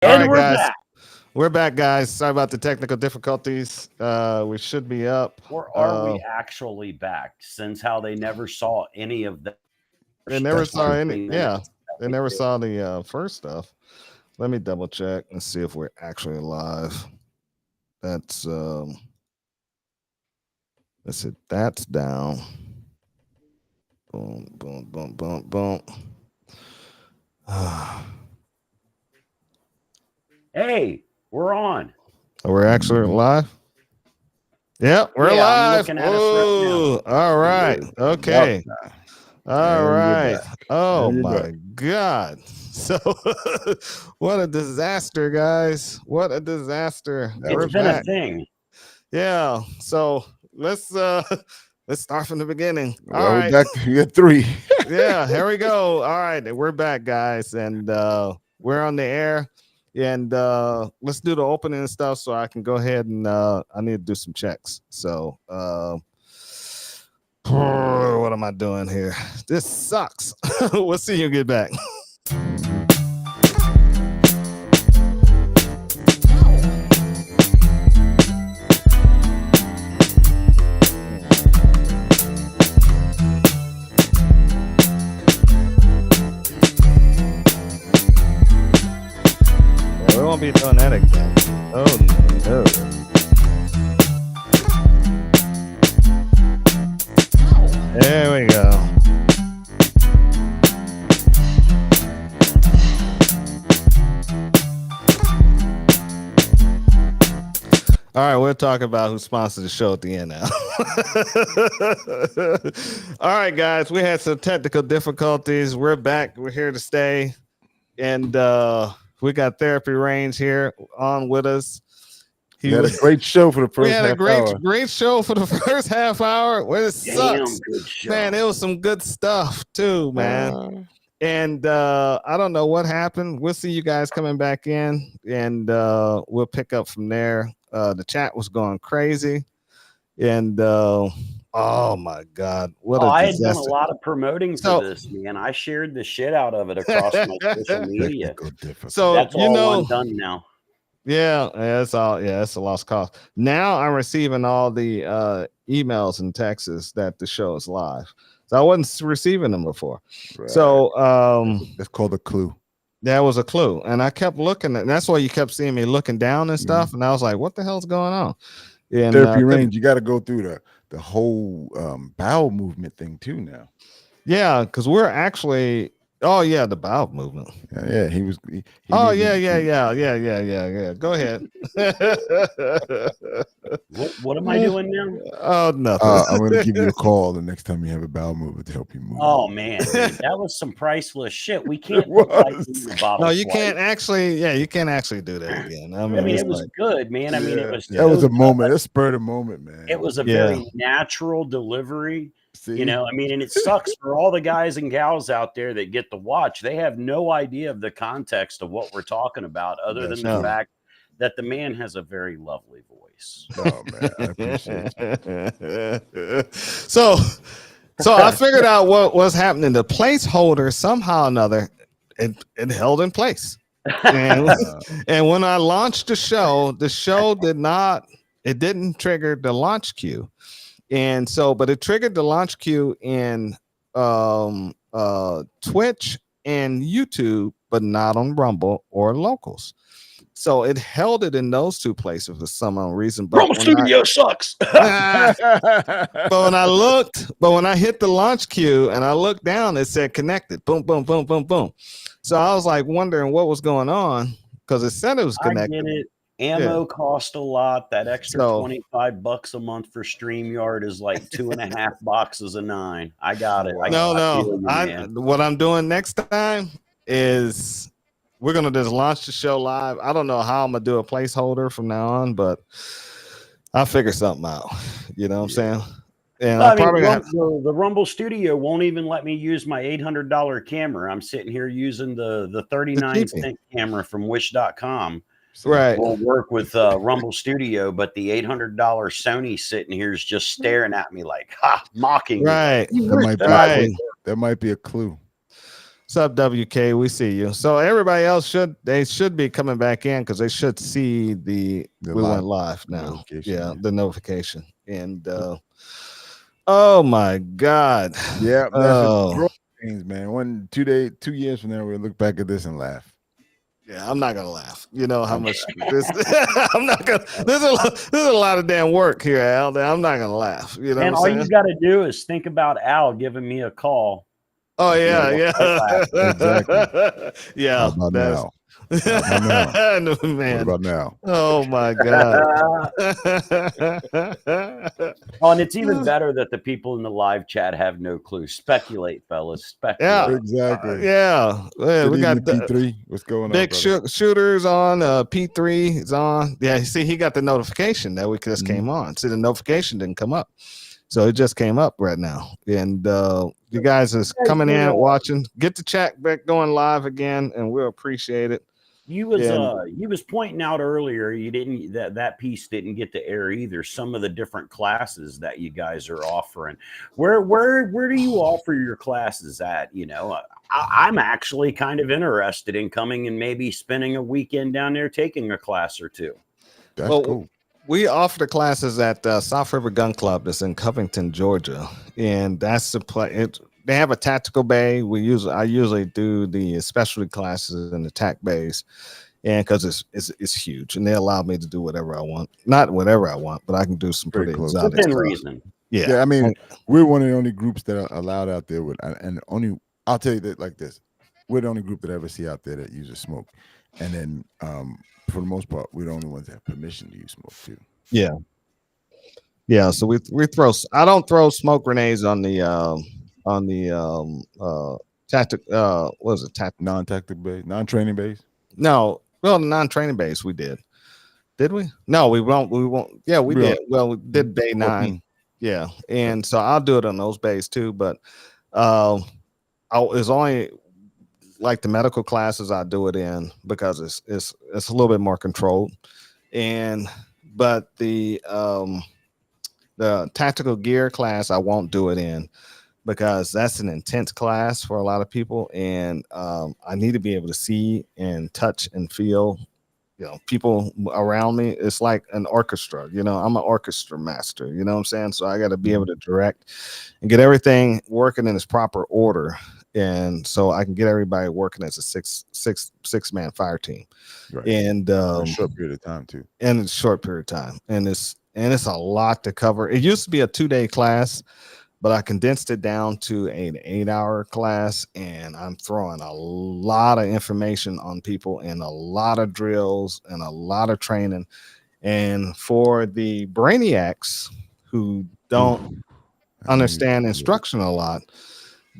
All And right, we're guys. back. We're back, guys. Sorry about the technical difficulties. We should be up. Or are we actually back? Since how they never saw any of the They first never saw 20 any. Yeah, minutes that they we never did. saw the first stuff. Let me double check and see if we're actually live. That's let's see. That's down. Boom, boom, boom, boom, boom. Hey, we're on. We're actually live. Yep, we're Yeah, I'm live. looking at us right now. Oh, all right. Yep. Okay. All And you're right. back. Oh And you're my back. God. So what a disaster, guys. What a disaster. That We're It's was been a back. bad. thing. Yeah. So let's let's start from the beginning. All Well, we're right. back. You got three. Yeah, here we go. All right. We're back, guys. And we're on the air. And let's do the opening and stuff so I can go ahead and I need to do some checks. So what am I doing here? This sucks. We'll see you get back. Yeah, we won't be doing that again. Oh no. There we go. All right, we'll talk about who sponsors the show at the end now. All right, guys, we had some technical difficulties. We're back. We're here to stay. And we got Therapy Range here on with us. We had a great show for the first we had a half great, hour. great show for the first half hour. Well, it Damn sucks. good show. Man, it was some good stuff too, man. And I don't know what happened. We'll see you guys coming back in, and we'll pick up from there. The chat was going crazy, and oh my God, what a I had done a disaster! lot of promoting So- for this, man. I shared the shit out of it across my social media. Technical difficulty. So That's you all know, undone now. yeah, that's all. Yeah, it's a lost cause. Now I'm receiving all the emails and texts that the show is live. So I wasn't receiving them before. Right. So That's called a clue. that was a clue. And I kept looking at, and that's why you kept seeing me looking down and stuff. And I was like, what the hell's going on? And Therapy Range, you got to go through the whole bowel movement thing too now. yeah, because we're actually, oh yeah, the bowel movement. Yeah, he was. He Oh needed- yeah. Go ahead. What am I doing now? Oh nothing. I'm going to give you a call the next time you have a bowel movement to help you move. Oh man, dude, that was some priceless shit. We can't It put light was. in the bottle. No, you twice. can't actually. Yeah, you can't actually do that again. I mean, I mean, it's it was like, good, man. I mean, it Yeah, was. that was a so- moment. That spurred a moment, man. It was a Yeah. very natural delivery. See? You know, I mean, and it sucks for all the guys and gals out there that get to watch. They have no idea of the context of what we're talking about, other than No. the fact that the man has a very lovely voice. Oh man, I appreciate it. so I figured out what was happening. The placeholder somehow or another it held in place. And, and when I launched the show didn't trigger the launch queue. And so, but it triggered the launch queue in Twitch and YouTube, but not on Rumble or Locals. So it held it in those two places for some unknown reason. But sucks. but when I hit the launch queue and I looked down, it said connected. Boom, boom, boom, boom, boom. So I was like wondering what was going on because it said it was I connected. get it. Ammo cost a lot. That extra So- $25 a month for StreamYard is like 2.5 boxes of 9. I got it. I No, feel you, no. man. What I'm doing next time is we're gonna just launch the show live. I don't know how I'm gonna do a placeholder from now on, but I'll figure something out. You know what I'm saying? And Well, I I mean, probably gonna have, the Rumble Studio won't even let me use my $800 camera. I'm sitting here using the 39-cent camera from Wish.com. right. Will work with Rumble Studio, but the $800 Sony sitting here is just staring at me like, ha, mocking me. Right. That might be, Right. that might be a clue. What's up, WK? We see you. So everybody else should be coming back in because they should see we went live now. Yeah, the notification. And oh my God. Yeah, that's growing things, man. 2 years from now, we'll look back at this and laugh. Yeah, I'm not gonna laugh. You know how much this. I'm not gonna. There's a lot of damn work here, Al. That I'm not gonna laugh. You know, and all you got to do is think about Al giving me a call. Oh yeah, Exactly. Yeah. How about now? No, man. What about now? Oh my God. Oh, and it's even better that the people in the live chat have no clue. Speculate, fellas. Speculate. Yeah, exactly. Yeah, we got P3. What's going Big on? Shooters on. P3 is on. Yeah, see, he got the notification that we just came on. See, the notification didn't come up, so it just came up right now. And you guys is coming in, watching. Get the chat back going live again, and we'll appreciate it. You was pointing out earlier you didn't that piece didn't get to air either. Some of the different classes that you guys are offering. Where do you offer your classes at? You know, I'm actually kind of interested in coming and maybe spending a weekend down there taking a class or two. That's cool. We offer the classes at South River Gun Club that's in Covington, Georgia, and that's the play. They have a tactical bay. I usually do the specialty classes in the TAC bays, and because it's huge, and they allow me to do whatever I want. Not whatever I want, but I can do some pretty exotic within stuff. reason. Yeah, I mean, we're one of the only groups that are allowed out there with, and only I'll tell you that like this: we're the only group that I ever see out there that uses smoke, and then for the most part, we're the only ones that have permission to use smoke too. Yeah. So we throw. I don't throw smoke grenades on the tactic. What was it? Non-tactic base, non-training base. No, well, the non-training base we did. Did we? No, we won't. We won't. Yeah, we did. Well, we did Bay 9. Yeah, and so I'll do it on those bays too. But it's only like the medical classes I do it in because it's a little bit more controlled. But the tactical gear class I won't do it in because that's an intense class for a lot of people, and I need to be able to see and touch and feel, people around me. It's like an orchestra, I'm an orchestra master, you know what I'm saying? So I got to be able to direct and get everything working in its proper order, and so I can get everybody working as a six-man fire team, right. And in a short period of time too. And it's a short period of time, and it's a lot to cover. It used to be a 2-day class, but I condensed it down to an 8-hour class, and I'm throwing a lot of information on people and a lot of drills and a lot of training. And for the brainiacs who don't understand instruction a lot,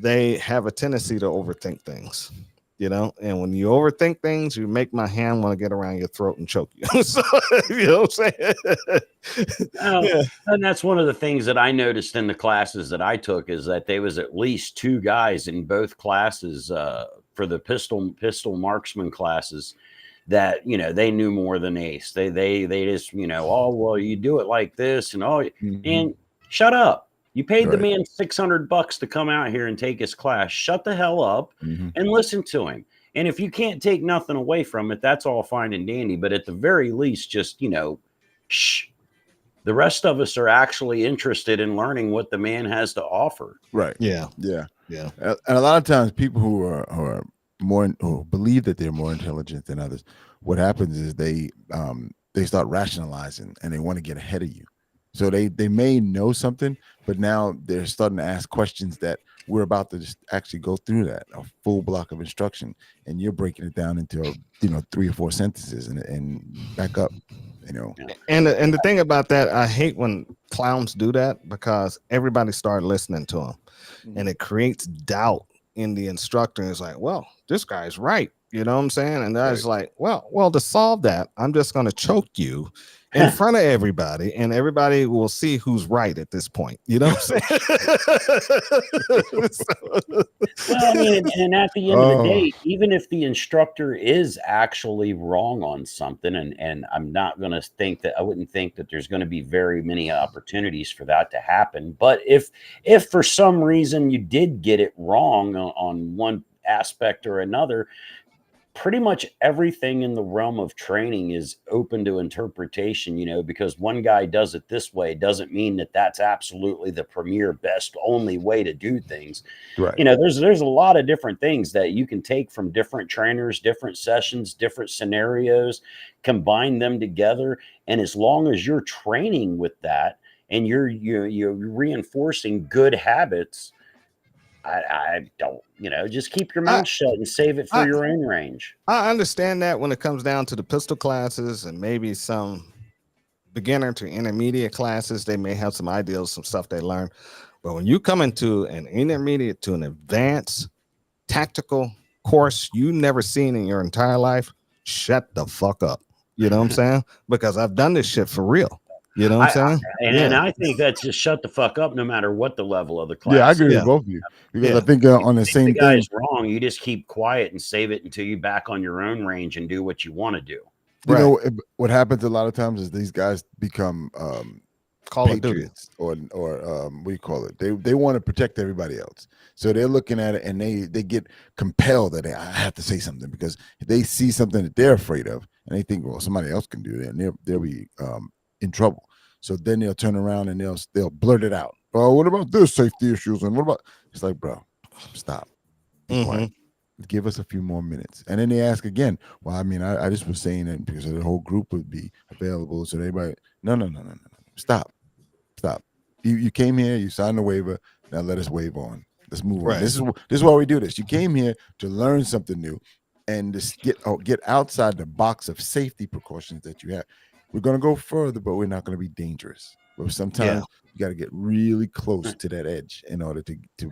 they have a tendency to overthink things, and when you overthink things, you make my hand want to get around your throat and choke you. So, you know what I'm saying? And that's one of the things that I noticed in the classes that I took is that there was at least 2 guys in both classes for the pistol marksman classes that, they knew more than Ace. They just, oh, well, you do it like this and and shut up. You paid the man $600 to come out here and take his class. Shut the hell up and listen to him. And if you can't take nothing away from it, that's all fine and dandy. But at the very least, just, shh. The rest of us are actually interested in learning what the man has to offer. Right. Yeah. And a lot of times people who are more who believe that they're more intelligent than others, what happens is they start rationalizing and they want to get ahead of you. So they may know something, but now they're starting to ask questions that we're about to just actually go through a full block of instruction, and you're breaking it down into 3 or 4 sentences and back up. And the thing about that, I hate when clowns do that because everybody started listening to them, and it creates doubt in the instructor. It's like, well, this guy's right. You know what I'm saying? And I was like, well, to solve that, I'm just going to choke you in front of everybody, and everybody will see who's right at this point. You know what I'm saying? Well, I mean, and at the end of the day, even if the instructor is actually wrong on something, and I'm not going to think that, I wouldn't think that there's going to be very many opportunities for that to happen. But if for some reason you did get it wrong on one aspect or another, pretty much everything in the realm of training is open to interpretation, because one guy does it this way doesn't mean that that's absolutely the premier best only way to do things. Right. There's a lot of different things that you can take from different trainers, different sessions, different scenarios, combine them together. And as long as you're training with that and you're reinforcing good habits, I don't, just keep your mouth shut and save it for your own range. I understand that when it comes down to the pistol classes and maybe some beginner to intermediate classes, they may have some ideas, some stuff they learn. But when you come into an intermediate to an advanced tactical course you never seen in your entire life, shut the fuck up. You know what I'm saying? Because I've done this shit for real. You know what I'm saying? And I think that's just shut the fuck up no matter what the level of the class. Yeah, I agree with both of you. Because I think on the same the guy's wrong, you just keep quiet and save it until you're back on your own range and do what you want to do. You know, what happens a lot of times is these guys become Call of Duty or what do you call it? They want to protect everybody else. So they're looking at it and they get compelled that I have to say something because they see something that they're afraid of and they think, well, somebody else can do it and they'll be in trouble. So then they'll turn around and they'll blurt it out. Oh, what about this safety issues? And what about? It's like, bro, stop. Be quiet. Give us a few more minutes. And then they ask again. Well, I mean, I just was saying that because the whole group would be available. So everybody, no. Stop. You came here, you signed the waiver. Now let us wave on. Let's move on. This is why we do this. You came here to learn something new and just get outside the box of safety precautions that you have. We're going to go further, but we're not going to be dangerous. But sometimes you got to get really close to that edge in order to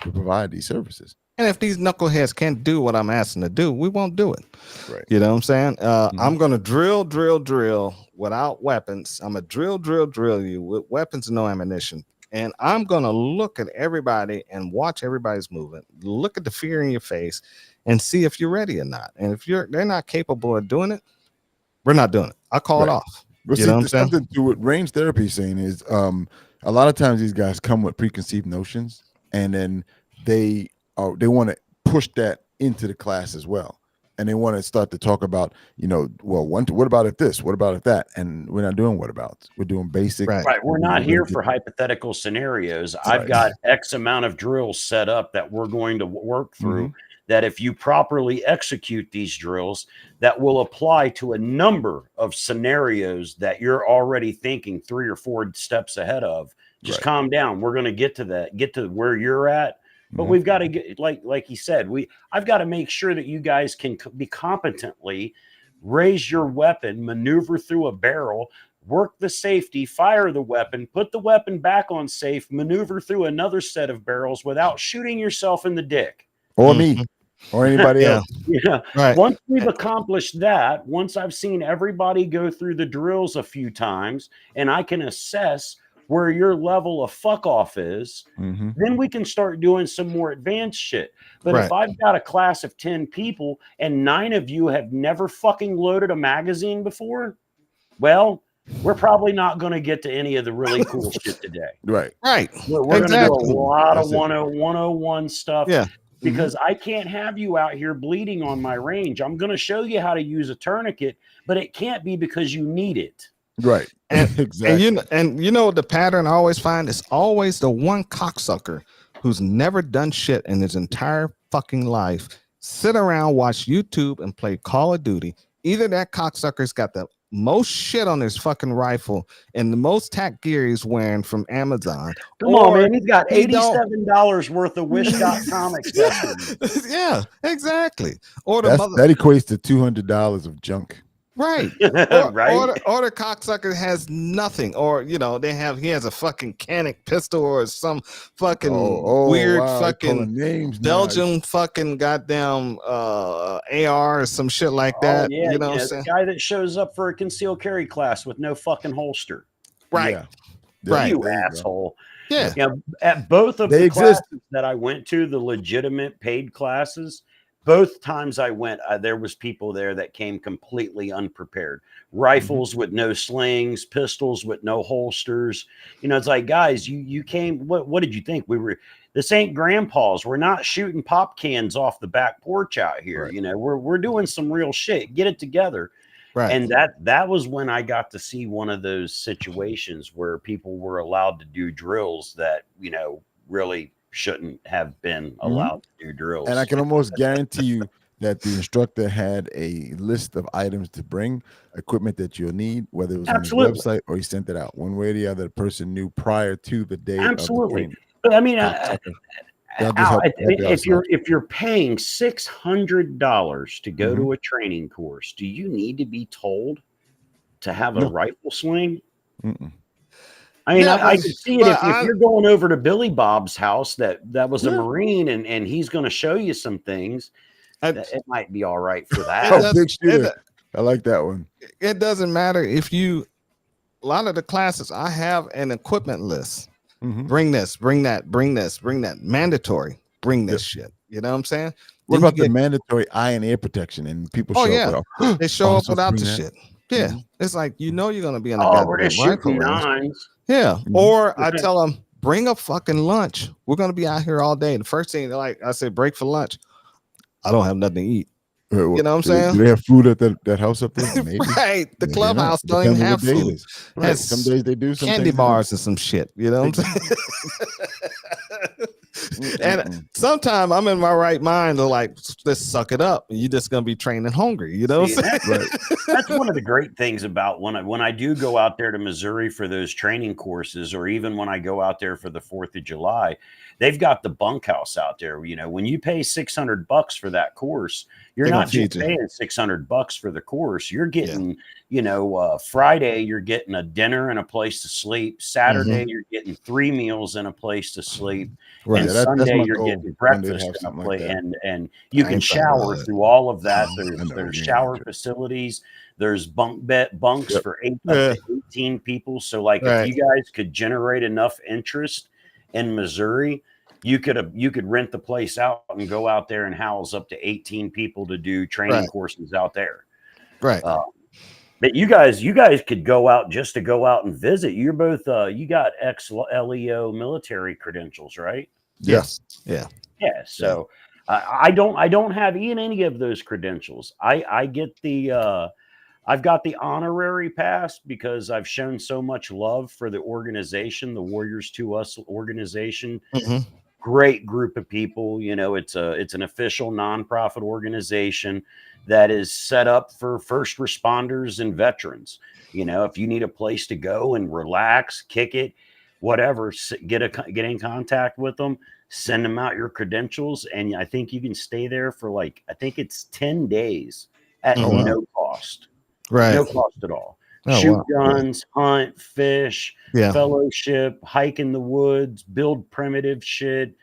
provide these services. And if these knuckleheads can't do what I'm asking to do, we won't do it. Right. You know what I'm saying? I'm going to drill without weapons. I'm going to drill you with weapons and no ammunition. And I'm going to look at everybody and watch everybody's movement. Look at the fear in your face and see if you're ready or not. And if they're not capable of doing it, we're not doing it. I call it off. But you know what I'm saying? Something to what range therapy is saying is a lot of times these guys come with preconceived notions and then they want to push that into the class as well. And they want to start to talk about, what about it this? What about it that? And we're not doing what about. We're doing basic. Right. We're not here for hypothetical scenarios. I've got X amount of drills set up that we're going to work through that if you properly execute these drills, that will apply to a number of scenarios that you're already thinking 3 or 4 steps ahead of. Just calm down. We're going to get to where you're at. But we've got to get, like he said, I've got to make sure that you guys can be competently raise your weapon, maneuver through a barrel, work the safety, fire the weapon, put the weapon back on safe, maneuver through another set of barrels without shooting yourself in the dick. Or me. Or anybody else. Yeah. Right. Once we've accomplished that, once I've seen everybody go through the drills a few times and I can assess where your level of fuck off is, then we can start doing some more advanced shit. But if I've got a class of 10 people and 9 of you have never fucking loaded a magazine before, well, we're probably not going to get to any of the really cool shit today. Right. We're going to do a lot of 101 stuff. Yeah. Because I can't have you out here bleeding on my range. I'm going to show you how to use a tourniquet, but it can't be because you need it. Right. Exactly. And you know the pattern I always find is always the one cocksucker who's never done shit in his entire fucking life sit around, watch YouTube, and play Call of Duty. Either that cocksucker's got the most shit on his fucking rifle and the most tack gear he's wearing from Amazon. Come on, man. He's got $87 worth of Wish.com accessories. Yeah, exactly. Or that equates to $200 of junk. Right. Or the cocksucker has nothing. Or, he has a fucking Canic pistol or some fucking weird fucking Belgian fucking goddamn AR or some shit like that. Yeah, the guy that shows up for a concealed carry class with no fucking holster. Right. Yeah. Right. You asshole. Yeah. At both of the classes that I went to, the legitimate paid classes, both times I went, there was people there that came completely unprepared. Rifles with no slings, pistols with no holsters. You know, it's like, guys, you came. What did you think? This ain't grandpa's. We're not shooting pop cans off the back porch out here. Right. You know, we're doing some real shit. Get it together. Right. And that was when I got to see one of those situations where people were allowed to do drills that, you know, really shouldn't have been allowed to do drills. And I can almost guarantee you that the instructor had a list of items to bring, equipment that you'll need, whether it was on his website or he sent it out. One way or the other, the person knew prior to the day. Absolutely. Of the but I mean, if you're paying $600 to go to a training course, do you need to be told to have a rifle sling? I mean, I can see it if you're going over to Billy Bob's house that was a Marine and he's going to show you some things. It might be all right for that. Big shooter. I like that one. It doesn't matter if a lot of the classes, I have an equipment list. Bring this, bring that, bring this, bring that. Mandatory. Bring this shit. You know what I'm saying? What about the mandatory eye and ear protection? And people show up. They show up without the shit. Yeah. It's like, you know, you're going to be in a we're just shooting nines. Yeah. Or I tell them, bring a fucking lunch. We're going to be out here all day. The first thing, like I said, break for lunch. I don't have nothing to eat. You know what I'm saying? Do they have food at that house up there? Maybe. Right. The clubhouse don't even have food. Right. Some days they do. Some candy bars and some shit. You know what I'm saying? And sometimes I'm in my right mind to like, let's suck it up. You're just gonna be training hungry. You know what I'm saying? That's one of the great things about when I do go out there to Missouri for those training courses, or even when I go out there for the 4th of July. They've got the bunkhouse out there. You know, when you pay $600 for that course, you're not just paying $600 for the course. You're getting, you know, Friday, you're getting a dinner and a place to sleep. Saturday, you're getting 3 meals and a place to sleep. Right. And Sunday, you're getting breakfast and a place, and you can shower through all of that. There's shower facilities. There's bunks for 8 up to 18 people. So, like, if you guys could generate enough interest in Missouri, you could rent the place out and go out there and house up to 18 people to do training courses out there. Right. But you guys could go out just to go out and visit. You're both you got ex-LEO military credentials, right? Yes. Yeah. Yeah. So I don't have any of those credentials. I get the I've got the honorary pass because I've shown so much love for the organization, the Warriors to Us organization. Great group of people. You know, it's an official nonprofit organization that is set up for first responders and veterans. You know, if you need a place to go and relax, kick it, whatever, get in contact with them, send them out your credentials, and I think you can stay there for like, I think it's 10 days at no cost. Right. No cost at all. Shoot guns, hunt, fish, fellowship, hike in the woods, build primitive shit.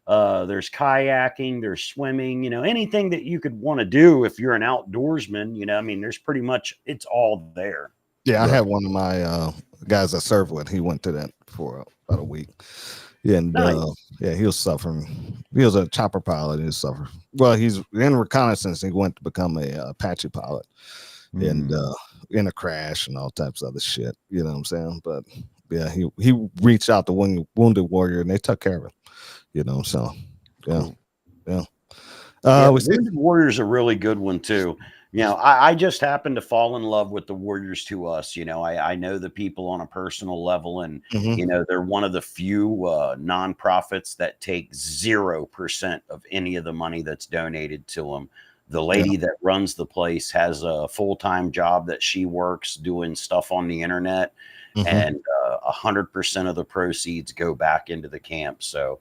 There's kayaking, there's swimming, you know, anything that you could want to do if you're an outdoorsman, you know, I mean, there's pretty much, it's all there. Yeah, I had one of my guys I served with. He went to that for about a week. And he was suffering. He was a chopper pilot. He was suffering. Well, he's in reconnaissance. He went to become a Apache pilot. And in a crash and all types of other shit, you know what I'm saying? But yeah, he reached out to Wounded Warrior and they took care of him, you know. So Wounded Warrior's a really good one too. You know, I just happened to fall in love with the Warriors to Us. You know, I know the people on a personal level, and you know, they're one of the few nonprofits that take 0% of any of the money that's donated to them. The lady that runs the place has a full-time job that she works doing stuff on the internet, and 100% of the proceeds go back into the camp. So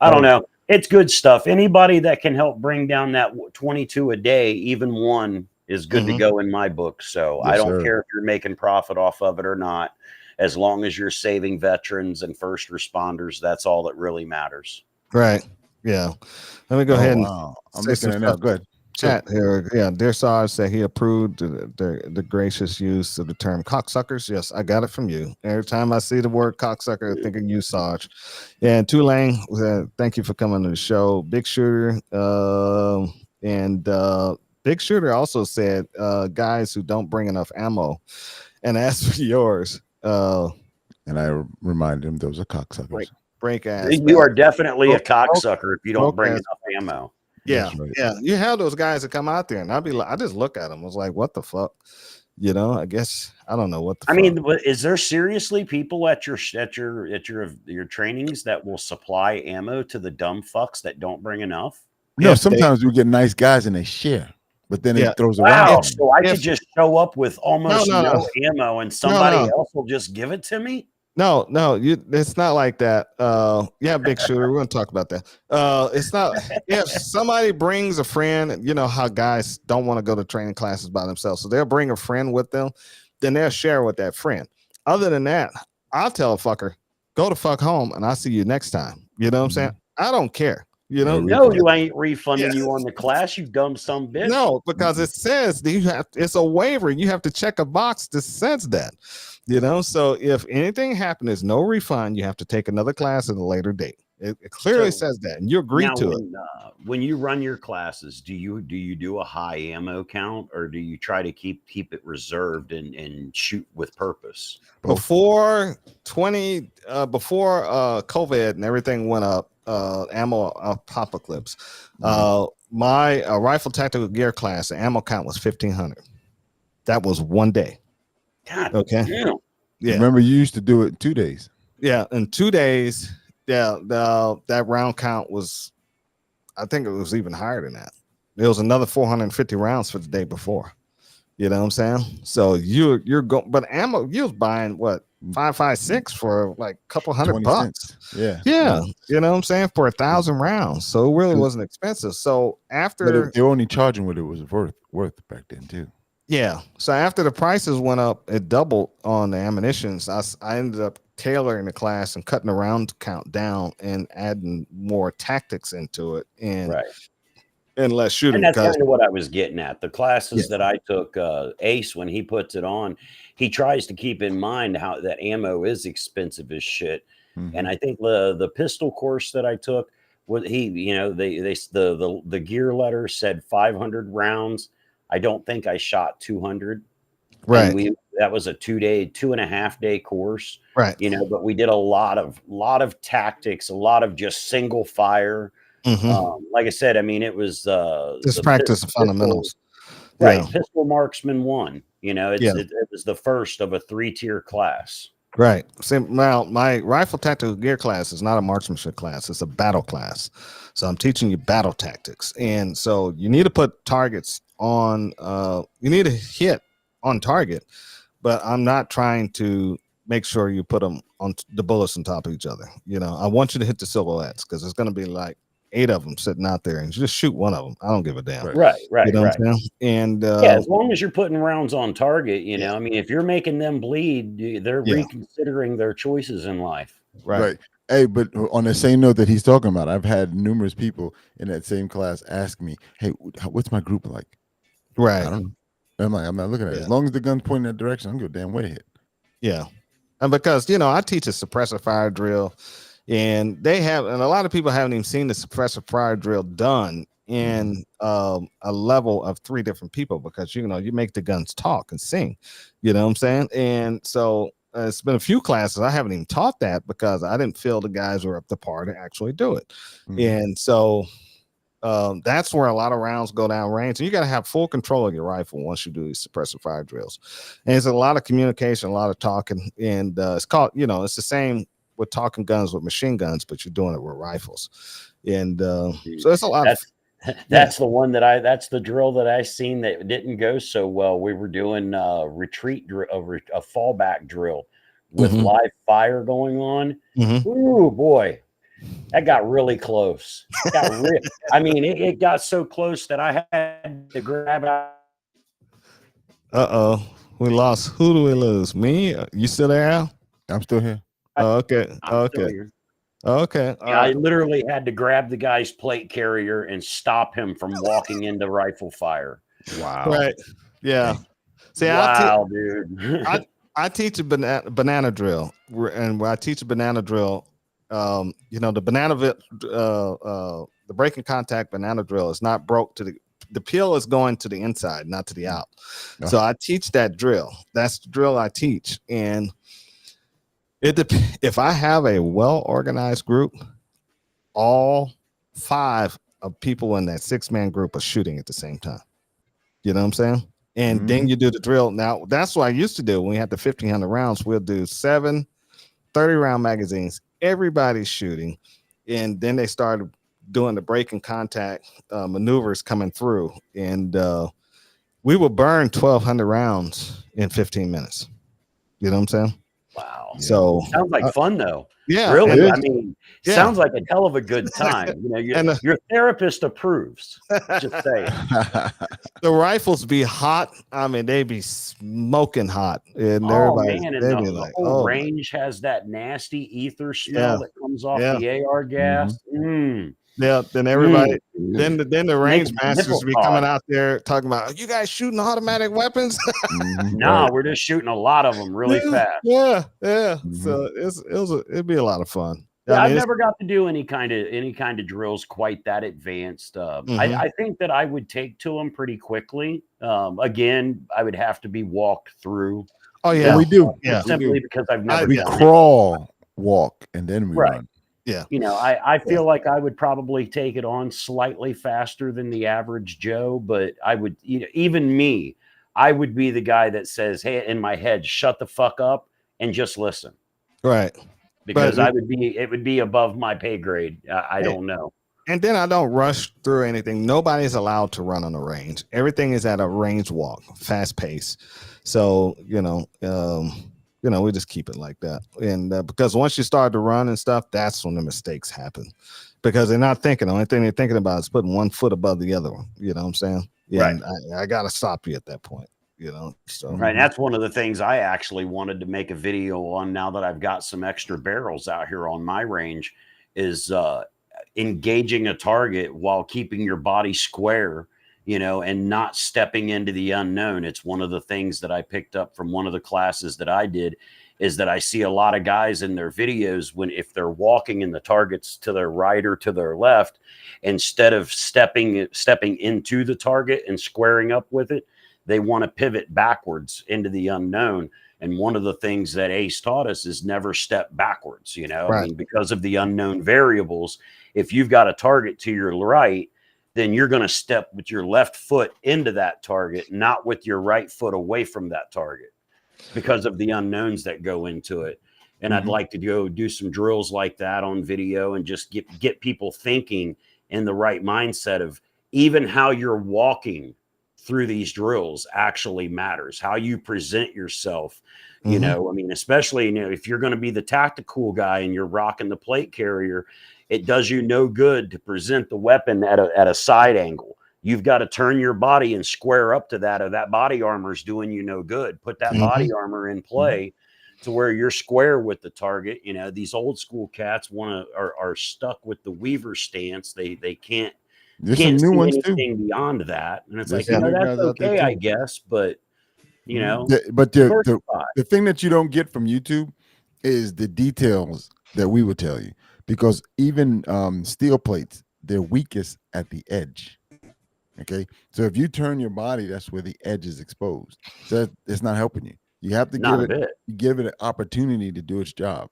I don't know. It's good stuff. Anybody that can help bring down that 22 a day, even one, is good to go in my book. So I don't care if you're making profit off of it or not. As long as you're saving veterans and first responders, that's all that really matters. Right. Yeah. Let me go ahead and I'm listening now. Go ahead. Chat here. Yeah, Dear Sarge said he approved the gracious use of the term cocksuckers. Yes, I got it from you. Every time I see the word cocksucker, I think of you, Sarge. And Tulane, thank you for coming to the show. Big Shooter, And Big Shooter also said, guys who don't bring enough ammo, and as for yours, and I reminded him those are cocksuckers. break ass. You are definitely a Broke- cocksucker if you don't broke bring ass. enough ammo. Yeah, That's right. yeah. You have those guys that come out there, and I'd be like, I just look at them. I was like, what the fuck? You know, I guess I don't know what the. I fuck. mean, is there seriously people at your trainings that will supply ammo to the dumb fucks that don't bring enough? No, If they- sometimes we get nice guys and they share, but then Yeah. it throws Wow, around. so I If- could just show up with almost No, no, no. ammo and somebody no. else will just give it to me? No, it's not like that. Yeah, Big Shooter, we're gonna talk about that. It's not if somebody brings a friend, you know how guys don't want to go to training classes by themselves, so they'll bring a friend with them, then they'll share with that friend. Other than that, I'll tell a fucker, go to fuck home, and I'll see you next time. You know what I'm saying? I don't care. You know, Yeah, No, you ain't refunding Yeah. you on the class, you dumb some bitch. no, because it says that you have it's a waiver. You have to check a box that says that. You know, so if anything happened, there's no refund. You have to take another class at a later date. It clearly So, says that, and you agree Now, to it. when you run your classes, do you do a high ammo count, or do you try to keep it reserved and shoot with purpose? Both. Before COVID and everything went up, ammo apocalypse. My rifle tactical gear class, the ammo count was 1,500. That was one day. God Okay. damn. Yeah. Remember, you used to do it in 2 days. Yeah, in 2 days, that round count was, I think it was even higher than that. There was another 450 rounds for the day before. You know what I'm saying? So you're going, but ammo, you was buying what 5.56 for like a couple $100 20 bucks. cents. Yeah. Yeah, you know what I'm saying, for 1,000 rounds. So it really Good. wasn't expensive. So But after they were only charging what it was worth back then too. Yeah. So after the prices went up, it doubled on the ammunitions. I ended up tailoring the class and cutting the round count down and adding more tactics into it and Right. and less shooting. And that's Because kind of what I was getting at. The classes that I took, Ace, when he puts it on, he tries to keep in mind how that ammo is expensive as shit. Mhm. And I think the pistol course that I took, what he, you know, the gear letter said 500 rounds. I don't think I shot 200. right, And that was a 2.5 day course, right. you know, but we did a lot of tactics, a lot of just single fire. Mhm. Like I said, I mean, it was Just the practice the pistol- fundamentals. Right. Yeah. Pistol Marksman 1. You know, Yeah. it was the first of a 3-tier class. Right. See, now my rifle tactical gear class is not a marksmanship class; it's a battle class. So I'm teaching you battle tactics, and so you need to put targets on. You need to hit on target, but I'm not trying to make sure you put them on the bullets on top of each other. You know, I want you to hit the silhouettes because there's going to be like 8 of them sitting out there, and you just shoot one of them. I don't give a damn. Right. Right. You know Right. what I'm saying? And Yeah, as long as you're putting rounds on target, you Yeah. know, I mean, if you're making them bleed, they're Yeah. reconsidering their choices in life. right. Hey, but on the same note that he's talking about, I've had numerous people in that same class ask me, "Hey, what's my group like?" I Right. don't know. I'm like, I'm not looking at it. Yeah. As long as the gun's pointing that direction, I'm going damn way ahead. Yeah. And because, you know, I teach a suppressor fire drill and and a lot of people haven't even seen the suppressor fire drill done in a level of 3 different people because, you know, you make the guns talk and sing, you know what I'm saying? And so it's been a few classes. I haven't even taught that because I didn't feel the guys were up to par to actually do it. Mhm. And so that's where a lot of rounds go down range. And you got to have full control of your rifle once you do these suppressor fire drills. And it's a lot of communication, a lot of talking. And it's called, you know, it's the same with talking guns with machine guns, but you're doing it with rifles. And so it's a lot of. That's the one that's the drill that I seen that didn't go so well. We were doing retreat drill, a fallback drill with Mhm. live fire going on. Mhm. Ooh, boy, that got really close. I mean, it got so close that I had to grab out. We lost. Who do we lose? Me? You still there, Al? I'm still here. Oh, okay. I'm still Okay. here. Okay. All Yeah, I right. literally had to grab the guy's plate carrier and stop him from walking into rifle fire. Wow. Right. Yeah. See, Wow, dude. I teach a banana drill, and when I teach a banana drill, you know, the breaking contact banana drill is not broke to the peel is going to the inside, not to the out. Yeah. So I teach that drill. That's the drill I teach. And if I have a well-organized group, all 5 of people in that 6-man group are shooting at the same time. You know what I'm saying? And then you do the drill. Now, that's what I used to do when we had the 1,500 rounds. We'll do 7 30-round magazines. Everybody's shooting. And then they started doing the break and contact maneuvers coming through. And we will burn 1,200 rounds in 15 minutes. You know what I'm saying? Wow. So sounds like fun though. Yeah, really. I mean, Yeah. sounds like a hell of a good time. You know, your therapist approves. Just say the rifles be hot. I mean, they be smoking hot, and everybody, man, and they the, be the like, whole "Oh, range has that nasty ether smell Yeah. that comes off Yeah. the AR gas." yeah." Then everybody, then the range Make masters nipple be talk. coming out there talking about, "You guys shooting automatic weapons?" No, we're just shooting a lot of them really fast. Yeah. So it'd be a lot of fun. Yeah, I mean, I've never got to do any kind of drills quite that advanced. I think that I would take to them pretty quickly. Again, I would have to be walked through. Oh yeah, we do. Yeah, simply because I've never We done crawl, walk, and then we Right. run. Yeah. You know, I feel like I would probably take it on slightly faster than the average Joe, but I would, you know, even me, I would be the guy that says, "Hey," in my head, "Shut the fuck up and just listen." Right. Because it would be above my pay grade. I don't know. And then I don't rush through anything. Nobody's allowed to run on the range. Everything is at a range walk, fast pace. So, we just keep it like that. And because once you start to run and stuff, that's when the mistakes happen. Because they're not thinking. The only thing they're thinking about is putting one foot above the other one. You know what I'm saying? Yeah. Right. And I got to stop you at that point. So Right. And that's one of the things I actually wanted to make a video on now that I've got some extra barrels out here on my range is engaging a target while keeping your body square, and not stepping into the unknown. It's one of the things that I picked up from one of the classes that I did is that I see a lot of guys in their videos if they're walking and the target's to their right or to their left, instead of stepping into the target and squaring up with it, they want to pivot backwards into the unknown. And one of the things that Ace taught us is never step backwards, Right. I mean, because of the unknown variables. If you've got a target to your right, then you're going to step with your left foot into that target, not with your right foot away from that target, because of the unknowns that go into it. And I'd like to go do some drills like that on video and just get people thinking in the right mindset of even how you're walking through these drills actually matters. How you present yourself, I mean, especially, if you're going to be the tactical guy and you're rocking the plate carrier, it does you no good to present the weapon at a side angle. You've got to turn your body and square up to that, or that body armor is doing you no good. Put that body armor in play to where you're square with the target. These old school cats are stuck with the Weaver stance. They can't. There's Can't some new see ones anything too. beyond that, and it's There's like, some new that's guys out there okay, I too. guess, but But diversify. the thing that you don't get from YouTube is the details that we would tell you, because even steel plates, they're weakest at the edge. Okay, so if you turn your body, that's where the edge is exposed. So it's not helping you. You have to Not a bit. give it an opportunity to do its job.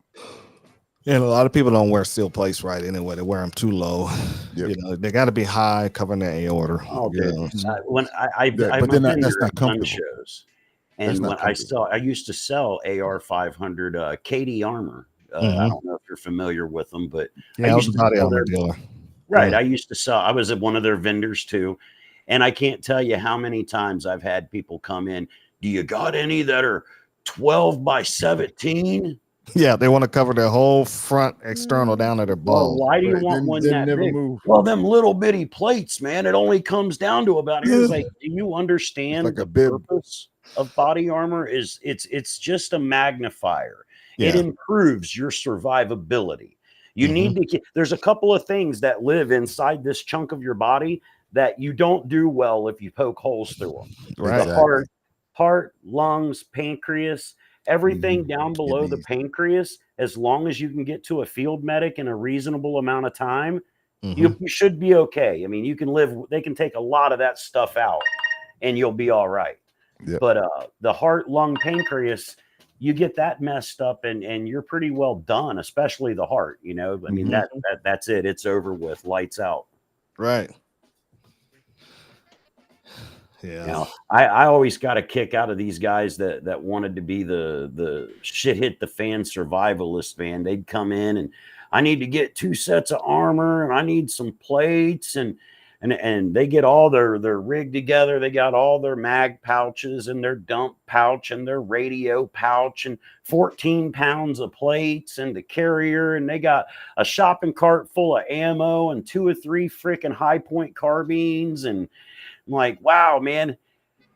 And a lot of people don't wear steel plates right anyway. They wear them too low. Yep. They got to be high, covering their aorta. Oh, you dude. know. When I've but then been that's to not gun comfortable. shows, That's and not when comfortable. I used to sell AR 500 KD Armor. I don't know if you're familiar with them, but Yeah, I was a body armor dealer. Right. Yeah. I was at one of their vendors too. And I can't tell you how many times I've had people come in. Do you got any that are 12 by 17? Yeah, they want to cover their whole front external down to their Well, balls. why do you Right, want then- one then that never big? move. Well, them little bitty plates, man, it only comes down to about here. It's like, do you understand It's like the a bib. purpose of body armor? It's just a magnifier. Yeah. It improves your survivability. You need to. There's a couple of things that live inside this chunk of your body that you don't do well if you poke holes through them. Right. The heart, lungs, pancreas, everything down below the Kidneys. pancreas, as long as you can get to a field medic in a reasonable amount of time, You should be okay. I mean, you can live. They can take a lot of that stuff out, and you'll be all right. Yep. But the heart, lung, pancreas, you get that messed up, and you're pretty well done. Especially the heart. You know, I mean that's it. It's over with. Lights out. Right. Yeah. Now, I always got a kick out of these guys that wanted to be the shit hit the fan survivalist, man. They'd come in and I need to get 2 sets of armor and I need some plates and they get all their rig together. They got all their mag pouches and their dump pouch and their radio pouch and 14 pounds of plates and the carrier. And they got a shopping cart full of ammo and 2 or 3 freaking high point carbines. And I'm like, wow, man,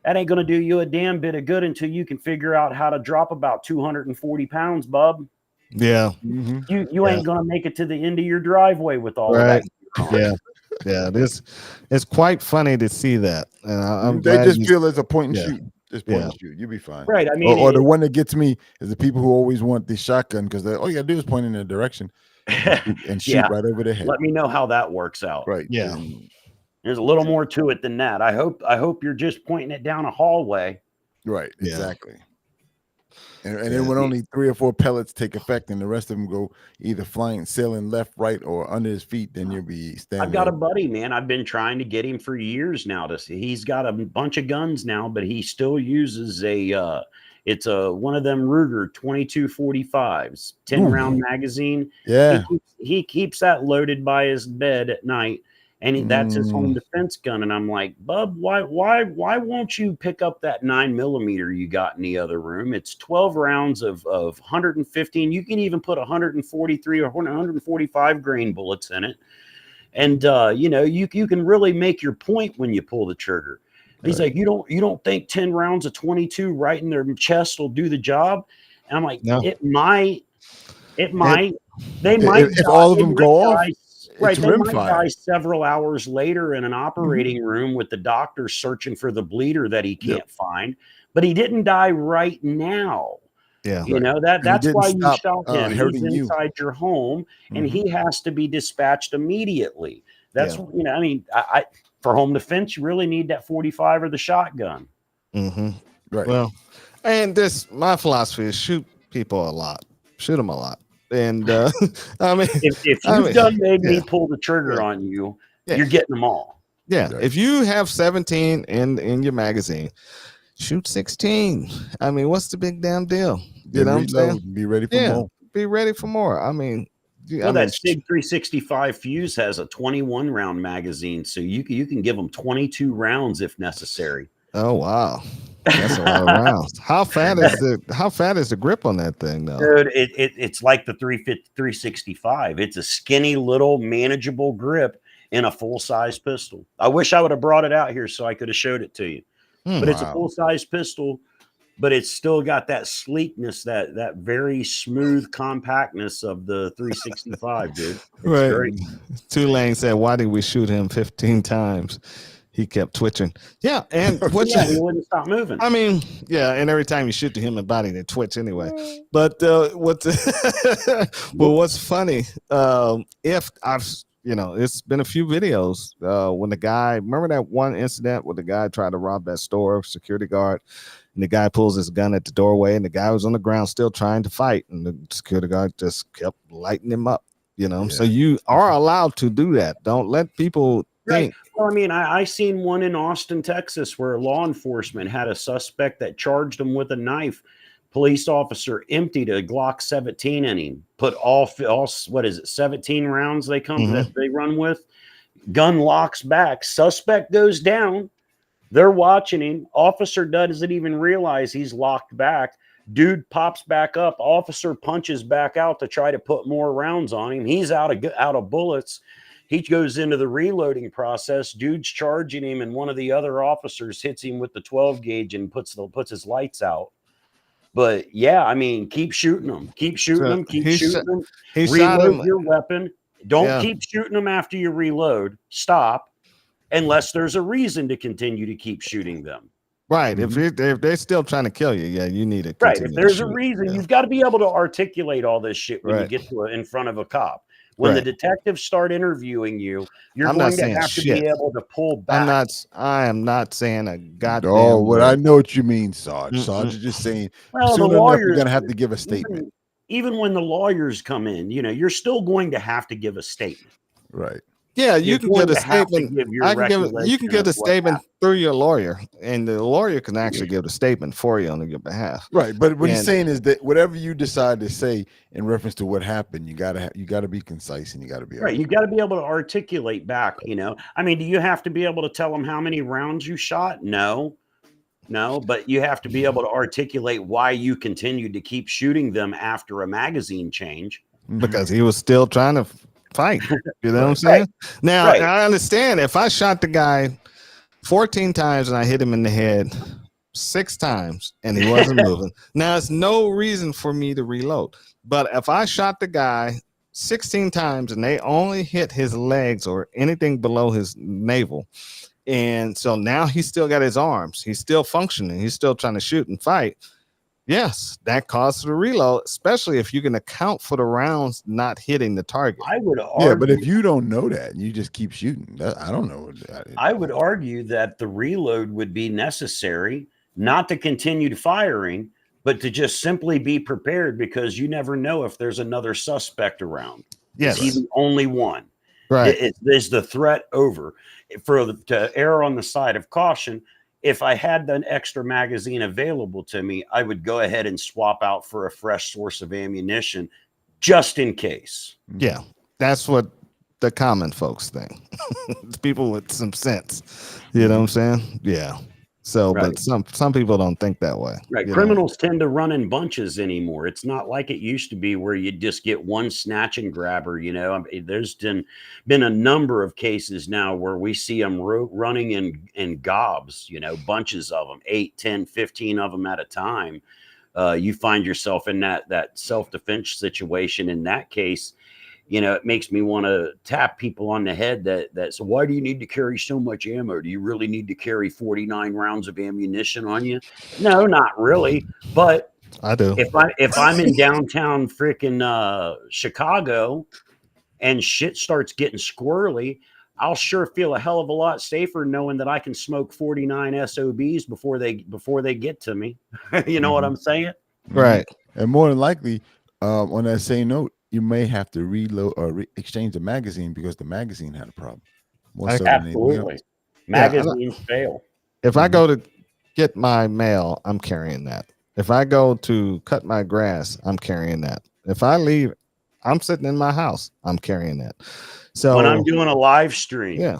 that ain't going to do you a damn bit of good until you can figure out how to drop about 240 pounds, bub. Yeah. You ain't going to make it to the end of your driveway with all right. of that. Yeah. This it's quite funny to see that. And I'm they glad just feel it's a point and yeah. shoot. Just point and shoot. You'll be fine. Right. I mean, or the one that gets me is the people who always want the shotgun because all you gotta do is point in a direction and shoot right over their head. Let me know how that works out. Right. Yeah. There's a little more to it than that. I hope you're just pointing it down a hallway. Right. Yeah. Exactly. And then when only 3 or 4 pellets take effect and the rest of them go either flying, sailing left, right, or under his feet, then you'll be standing. I've got a buddy, man. I've been trying to get him for years now to see. He's got a bunch of guns now, but he still uses it's one of them Ruger 2245s, 10-round magazine. Yeah. He keeps that loaded by his bed at night. And that's his home defense gun. And I'm like, bub, why won't you pick up that 9mm you got in the other room? It's 12 rounds of 115. You can even put 143 or 145 grain bullets in it. And, you can really make your point when you pull the trigger. He's like, you don't think 10 rounds of 22 right in their chest will do the job? And I'm like, no. It might. They might. If all of them go off. Right, they might die several hours later in an operating room with the doctor searching for the bleeder that he can't find, but he didn't die right now. Yeah, that's why you shot him. He's inside your home, and he has to be dispatched immediately. That's I for home defense, you really need that 45 or the shotgun. Right. Well, and my philosophy is shoot people a lot, shoot them a lot. And I mean, if you've done made me pull the trigger on you, you're getting them all. Yeah. If you have 17 in your magazine, shoot 16. I mean, what's the big damn deal? You know what I'm saying? Be ready for more. Be ready for more. I mean, that SIG 365 Fuse has a 21 round magazine, so you can give them 22 rounds if necessary. Oh wow. That's a lot of rounds. How fat is the grip on that thing though? Dude, it's like the 365. It's a skinny little manageable grip in a full-size pistol. I wish I would have brought it out here so I could have showed it to you. But it's a full-size pistol, but it's still got that sleekness, that very smooth compactness of the 365, dude. Right. Great. Tulane said, "Why did we shoot him 15 times?" He kept twitching. Yeah, and he wouldn't stop moving. I mean, yeah, and every time you shoot the human body, they twitch anyway. But what's funny? If I've it's been a few videos when the guy, remember that one incident where the guy tried to rob that store, security guard, and the guy pulls his gun at the doorway, and the guy was on the ground still trying to fight, and the security guard just kept lighting him up. So you are allowed to do that. Don't let people think. Well, I mean, I seen one in Austin, Texas, where law enforcement had a suspect that charged him with a knife. Police officer emptied a Glock 17 in him, put all 17 rounds that they run with. Gun locks back. Suspect goes down. They're watching him. Officer doesn't even realize he's locked back. Dude pops back up. Officer punches back out to try to put more rounds on him. He's out of bullets. He goes into the reloading process. Dude's charging him, and one of the other officers hits him with the 12 gauge and puts his lights out. But yeah, I mean, keep shooting them. Keep shooting them. Keep shooting them. Reload your weapon. Don't keep shooting them after you reload. Stop, unless there's a reason to continue to keep shooting them. Right. If they're still trying to kill you, you need to. Right. If there's a reason, you've got to be able to articulate all this shit when you get in front of a cop. When the Right. detectives start interviewing you, you're I'm not going to saying have to shit. be able to pull back. I am not saying a goddamn Oh, what I word. know what you mean, Sarge. Mm-mm. Sarge is just saying Well, the sooner enough you're lawyers, gonna have to give a statement. even when the lawyers come in, you're still going to have to give a statement. Right. Yeah, You're you can going get a to have to statement. give your I can give it. You can recollection get of a what statement happened. through your lawyer, and the lawyer can actually give the statement for you on your behalf. Right. But what he's And- saying is that whatever you decide to say in reference to what happened, you gotta be concise and you gotta be Right. You got to be able to articulate back, I mean, do you have to be able to tell them how many rounds you shot? No, but you have to be able to articulate why you continued to keep shooting them after a magazine change. because he was still trying to fight. You know what I'm saying? Now, Right. I understand if I shot the guy 14 times and I hit him in the head 6 times and he wasn't moving. Now, it's no reason for me to reload. But if I shot the guy 16 times and they only hit his legs or anything below his navel, and so now he's still got his arms, he's still functioning, he's still trying to shoot and fight. Yes, that causes the reload, especially if you can account for the rounds not hitting the target. I would argue, Yeah, but if you don't know that and you just keep shooting, I don't know. I would argue that the reload would be necessary, not to continue firing, but to just simply be prepared, because you never know if there's another suspect around. Yes, Is he the only one? right. Is the threat over? To err on the side of caution, if I had an extra magazine available to me, I would go ahead and swap out for a fresh source of ammunition just in case. Yeah, that's what the common folks think. It's people with some sense. You know what I'm saying? Yeah. So, Right. but some people don't think that way. Right. you know? Criminals tend to run in bunches anymore. It's not like it used to be where you just get one snatch and grabber. I mean, there's been a number of cases now where we see them running in gobs, bunches of them, 8, 10, 15 of them at a time. You find yourself in that self-defense situation. In that case, it makes me want to tap people on the head so why do you need to carry so much ammo? Do you really need to carry 49 rounds of ammunition on you? No, not really. But I do. if I'm in downtown freaking Chicago and shit starts getting squirrely, I'll sure feel a hell of a lot safer knowing that I can smoke 49 SOBs before they get to me. You know what I'm saying? Right. And more than likely, on that same note, you may have to reload or exchange the magazine because the magazine had a problem. More so than anything Absolutely. else. Magazines fail. If I go to get my mail, I'm carrying that. If I go to cut my grass, I'm carrying that. If I leave, I'm sitting in my house, I'm carrying that. So When I'm doing a live stream, yeah,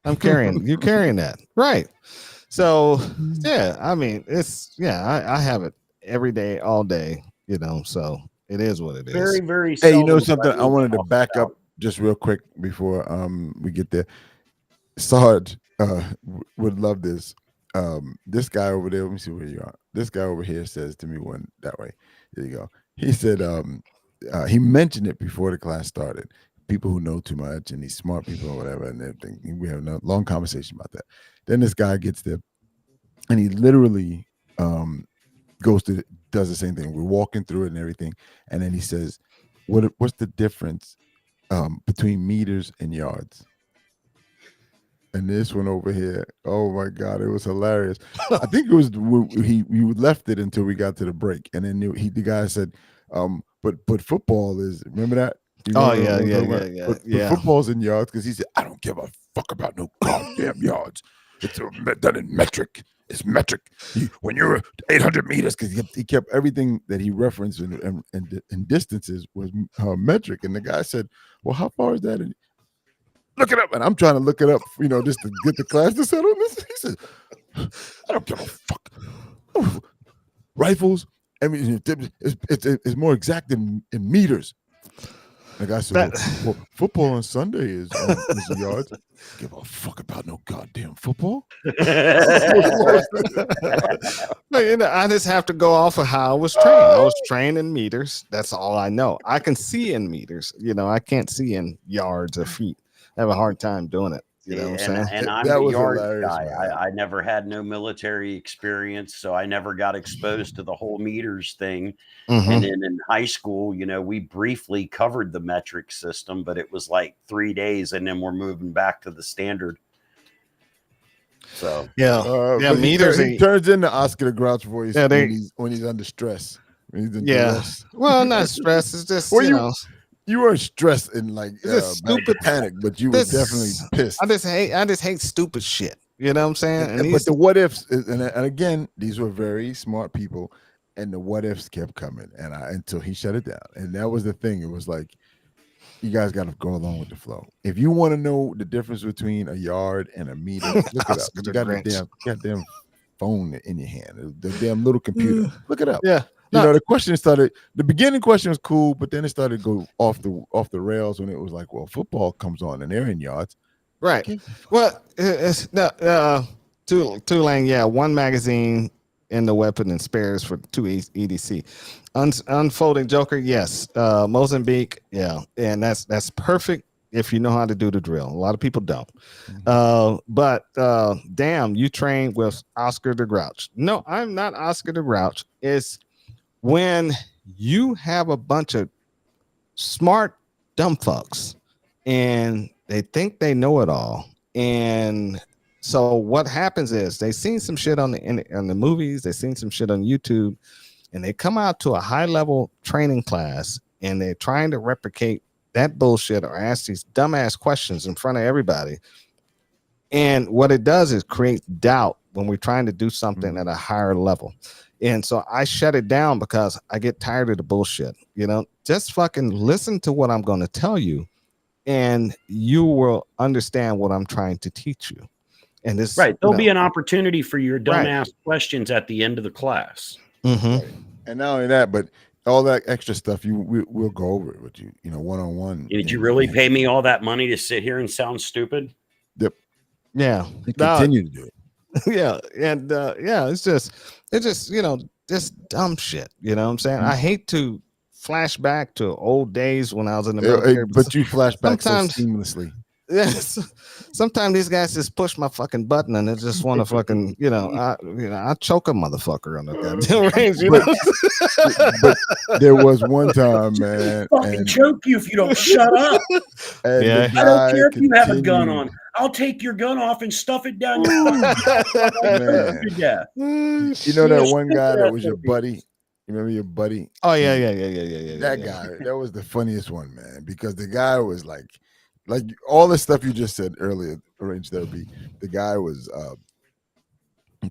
I'm carrying you carrying that. Right. So yeah, I mean, I have it every day, all day, so it is what it is. very, very Hey, you know seldom something? I wanted to talk back about. up just real quick before we get there. Sarge would love this. This guy over there, let me see where you are. This guy over here says to me one that way. There you go. He said he mentioned it before the class started. People who know too much and these smart people or whatever, and everything. We have a long conversation about that. Then this guy gets there and he literally does the same thing. We're walking through it and everything, and then he says, what's the difference between meters and yards? And this one over here, oh my God, it was hilarious. I think it was we left it until we got to the break, and then the guy said, but football is, remember that? Oh, Remember yeah. But football's in yards, because he said, I don't give a fuck about no goddamn yards. It's done in metric. It's metric. When you're 800 meters, because he kept everything that he referenced in distances was metric. And the guy said, well, how far is that? Look it up. And I'm trying to look it up, just to get the class to settle this. He said, I don't give a fuck. Rifles, I mean, it's more exact in meters. The guy said, well, football on Sunday is yards. Give a fuck about no goddamn football. But, I just have to go off of how I was trained. I was trained in meters. That's all I know. I can see in meters. I can't see in yards or feet. I have a hard time doing it. You know what I'm and, saying? and I'm That the was yard hilarious, guy. man. I never had no military experience, so I never got exposed to the whole meters thing. Mhm. And then in high school, we briefly covered the metric system, but it was like 3 days, and then we're moving back to the standard. So Yeah, but meters. he turns into Oscar the Grouch voice Yeah, when he's under stress. When he's in yeah. duress. Well, not stress. It's just Well, you weren't stressed in like It's just stupid panic, but you were definitely pissed. I just hate stupid shit. You know what I'm saying? And but the what ifs, and again, these were very smart people, and the what ifs kept coming, and until he shut it down, and that was the thing. It was like, you guys got to go along with the flow. If you want to know the difference between a yard and a meter, look it up. You got the goddamn phone in your hand, the damn little computer. Look it up. Yeah. The question started. The beginning question was cool, but then it started to go off the rails when it was like, well, football comes on and they're in yards. Right. Okay. Well, it's Tulane. Yeah, one magazine in the weapon and spares for 2 EDC. Unfolding Joker. Yes. Mozambique. Yeah, and that's perfect if you know how to do the drill. A lot of people don't. But damn, you train with Oscar the Grouch. No, I'm not Oscar the Grouch. It's when you have a bunch of smart dumb fucks and they think they know it all. And so what happens is they've seen some shit on the movies, they've seen some shit on YouTube, and they come out to a high level training class and they're trying to replicate that bullshit or ask these dumbass questions in front of everybody. And what it does is create doubt when we're trying to do something at a higher level. And so I shut it down because I get tired of the bullshit. Just fucking listen to what I'm going to tell you, and you will understand what I'm trying to teach you. And this right, there'll be an opportunity for your dumbass questions at the end of the class. Mm-hmm. Right. And not only that, but all that extra stuff, we'll go over it with you, one-on-one. Did you really pay me all that money to sit here and sound stupid? Yep. Yeah. Continue to do it. Yeah. And it's just just dumb shit. You know what I'm saying? I hate to flash back to old days when I was in the military. But you flash back so seamlessly. Yes. Sometimes these guys just push my fucking button and they just want to fucking, I choke a motherfucker on the goddamn range. But there was one time, man. Fucking choke you if you don't shut up. I don't care if you have a gun on. I'll take your gun off and stuff it down your man. You know that one guy that was your buddy? You remember your buddy? Oh, yeah. That guy, that was the funniest one, man, because the guy was like all the stuff you just said earlier, range therapy. The guy was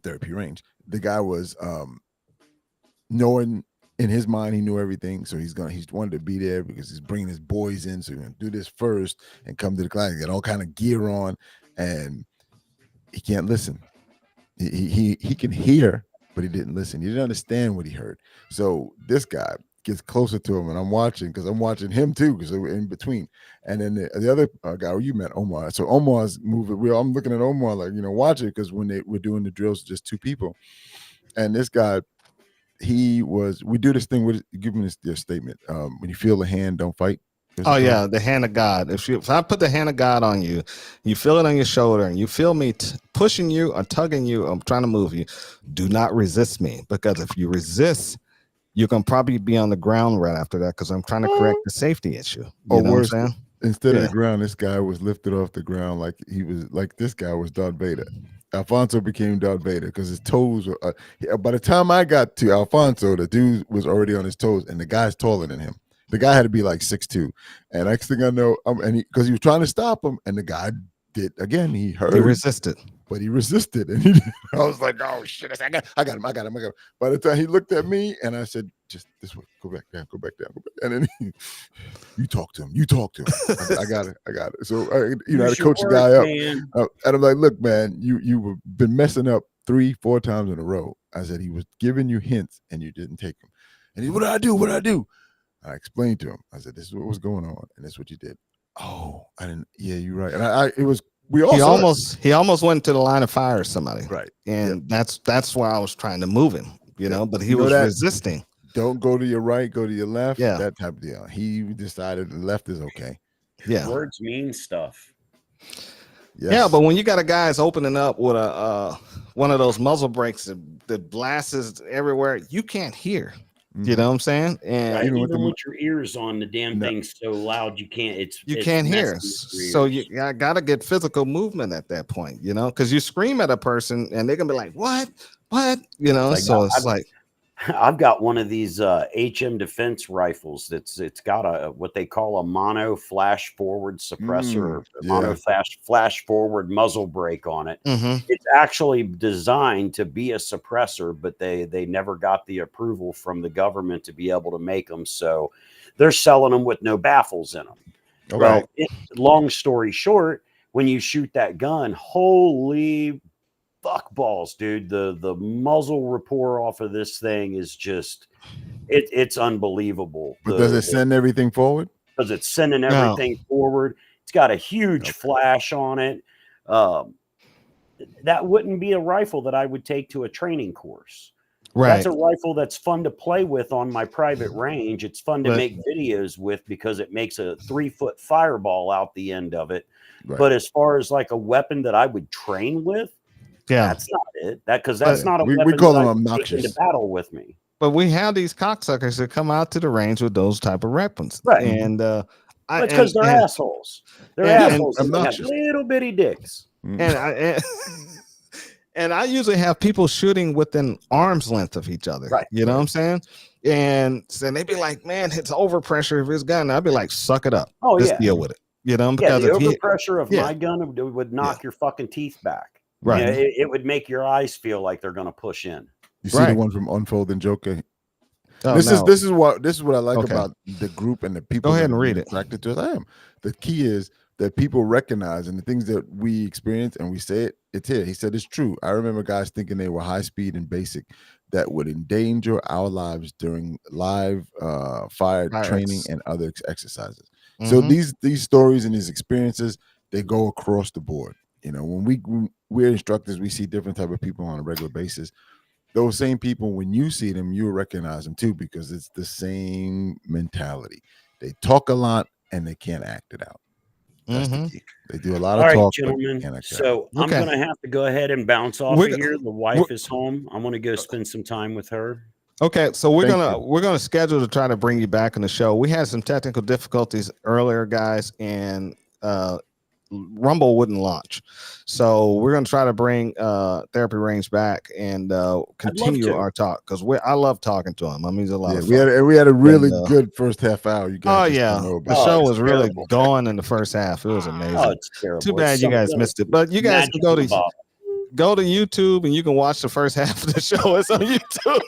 therapy range. The guy was knowing in his mind he knew everything, so he's wanted to be there because he's bringing his boys in, so he's gonna do this first and come to the class, get all kind of gear on, and he can't listen. He can hear, but he didn't listen. He didn't understand what he heard. So this guy gets closer to him, and I'm watching because I'm watching him too, because we're in between. And then the other guy, you met Omar. So Omar's moving. I'm looking at Omar like, watch it, because when we're doing the drills, just two people. And this guy, we do this thing with, give me your statement. When you feel the hand, don't fight. Oh yeah, the hand of God. If I put the hand of God on you, you feel it on your shoulder, and you feel me pushing you or tugging you, I'm trying to move you. Do not resist me, because if you resist, you can probably be on the ground right after that, because I'm trying to correct the safety issue. You know what I'm saying? Instead of the ground, this guy was lifted off the ground like this guy was Darth Vader. Alfonso became Darth Vader because his toes were. By the time I got to Alfonso, the dude was already on his toes, and the guy's taller than him. The guy had to be like 6'2", and next thing I know, because he was trying to stop him, and the guy did again. He resisted, and I was like, "Oh shit!" I got him. By the time he looked at me, and I said, "Just this way, go back down." And then you talk to him. I got it. So I had to coach the guy up, and I'm like, "Look, man, you've been messing up 3-4 times in a row." I said he was giving you hints, and you didn't take them. And he, what did I do? I explained to him. I said, "This is what was going on, and that's what you did." Oh, I didn't. Yeah, you're right. And it was. He almost went to the line of fire or somebody. Right. And that's why I was trying to move him, but he was resisting. Don't go to your right, go to your left. Yeah. That type of deal. He decided the left is okay. Yeah. Words mean stuff. Yes. Yeah, but when you got a guy's opening up with a one of those muzzle brakes that blasts everywhere, you can't hear. You know what I'm saying? And Right. Even Even with with, the- your ears on, the damn No. thing's so loud you can't. you it's can't hear. messing with your So ears. you got to get physical movement at that point, because you scream at a person and they're gonna be like, "What? What?" Like, So it's like, I've got one of these HM defense rifles it's got a what they call a mono flash forward suppressor or mono flash forward muzzle brake on it. It's actually designed to be a suppressor, but they never got the approval from the government to be able to make them, so they're selling them with no baffles in them. Okay. Well, long story short, when you shoot that gun, holy fuck balls, dude, the muzzle rapport off of this thing is just it's unbelievable. But does it send everything forward? Because it's sending everything forward. It's got a huge flash on it. That wouldn't be a rifle that I would take to a training course. right. That's a rifle that's fun to play with on my private range. It's fun to make videos with because it makes a 3-foot fireball out the end of it. Right. But as far as like a weapon that I would train with, that's not it. Because that's not a weapon we call that them I would obnoxious. take into battle with me. But we have these cocksuckers that come out to the range with those type of weapons, Right? And it's because they're assholes. They're assholes. And they have little bitty dicks. And I usually have people shooting within arm's length of each other. Right. You know what I'm saying? And they'd be like, "Man, it's overpressure of his gun." I'd be like, "Suck it up. Oh, Just yeah. deal with it." Because the if overpressure of my gun would knock your fucking teeth back. Right. It would make your eyes feel like they're going to push in. You see the one from Unfolding Joker. Oh, this is what I like about the group and the people. Go ahead and read it. Attracted to it. I am. The key is that people recognize, and the things that we experience and we say it's here. He said it's true. I remember guys thinking they were high speed and basic that would endanger our lives during live fire training and other exercises. So these stories and these experiences, they go across the board. When we're instructors, we see different type of people on a regular basis. Those same people, when you see them, you recognize them too, because it's the same mentality. They talk a lot and they can't act it out. That's the key. They do a lot of talk, gentlemen. but they can't act it So out. I'm going to have to go ahead and bounce off of here. The wife is home. I'm going to go spend some time with her. Okay, so we're gonna schedule to try to bring you back on the show. We had some technical difficulties earlier, guys, and Rumble wouldn't launch. So we're gonna try to bring Therapy Range back and continue our talk, because I love talking to him. I mean, it's a lot of fun. We had a really good first half hour. You guys the show was really going in the first half. It was amazing. Oh, it's terrible. Too bad you guys missed it, but you guys can go to YouTube and you can watch the first half of the show. It's on YouTube.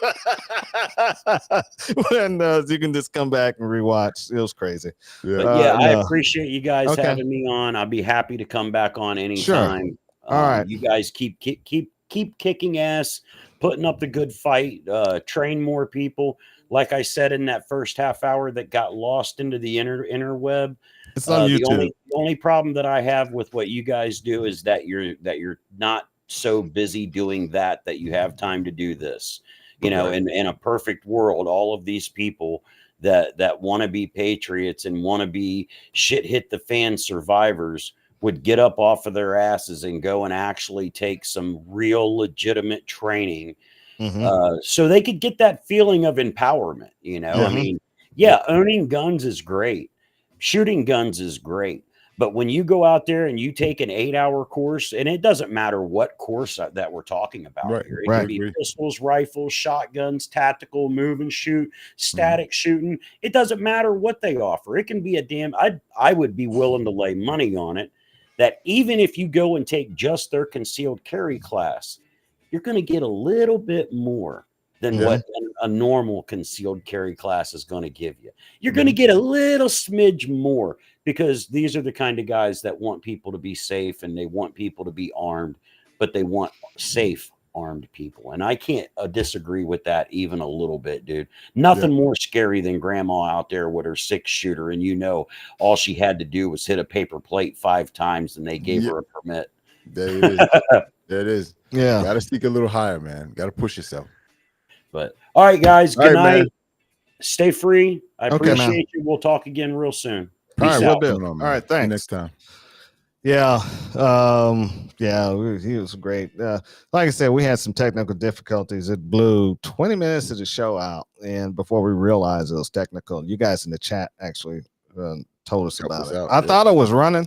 And you can just come back and rewatch. It was crazy. I appreciate you guys having me on. I'll be happy to come back on anytime. Sure. All right. You guys keep kicking ass, putting up the good fight, train more people. Like I said in that first half hour that got lost into the interweb. It's on YouTube. The only problem that I have with what you guys do is that you're not so busy doing that you have time to do this. In a perfect world, all of these people that want to be patriots and want to be shit hit the fan survivors would get up off of their asses and go and actually take some real legitimate training, so they could get that feeling of empowerment. I mean, owning guns is great, shooting guns is great. But when you go out there and you take an 8-hour course, and it doesn't matter what course that we're talking about here. It can be pistols, rifles, shotguns, tactical, move and shoot, static shooting. It doesn't matter what they offer. It can be I would be willing to lay money on it that even if you go and take just their concealed carry class, you're going to get a little bit more than what a normal concealed carry class is going to give you. You're going to get a little smidge more, because these are the kind of guys that want people to be safe and they want people to be armed, but they want safe armed people. And I can't disagree with that even a little bit, dude. Nothing more scary than grandma out there with her 6-shooter. And all she had to do was hit a paper plate 5 times and they gave her a permit. There it is. There it is. Yeah. Got to seek a little higher, man. Got to push yourself. But all right, guys, good night. Man. Stay free. I appreciate you. We'll talk again real soon. All right, Peace out. we'll do. All right, thanks. Next time. Yeah, he was great. Like I said, we had some technical difficulties. It blew 20 minutes of the show out, and before we realized it was technical, you guys in the chat actually told us Help about us it. out, I yeah. thought it was running,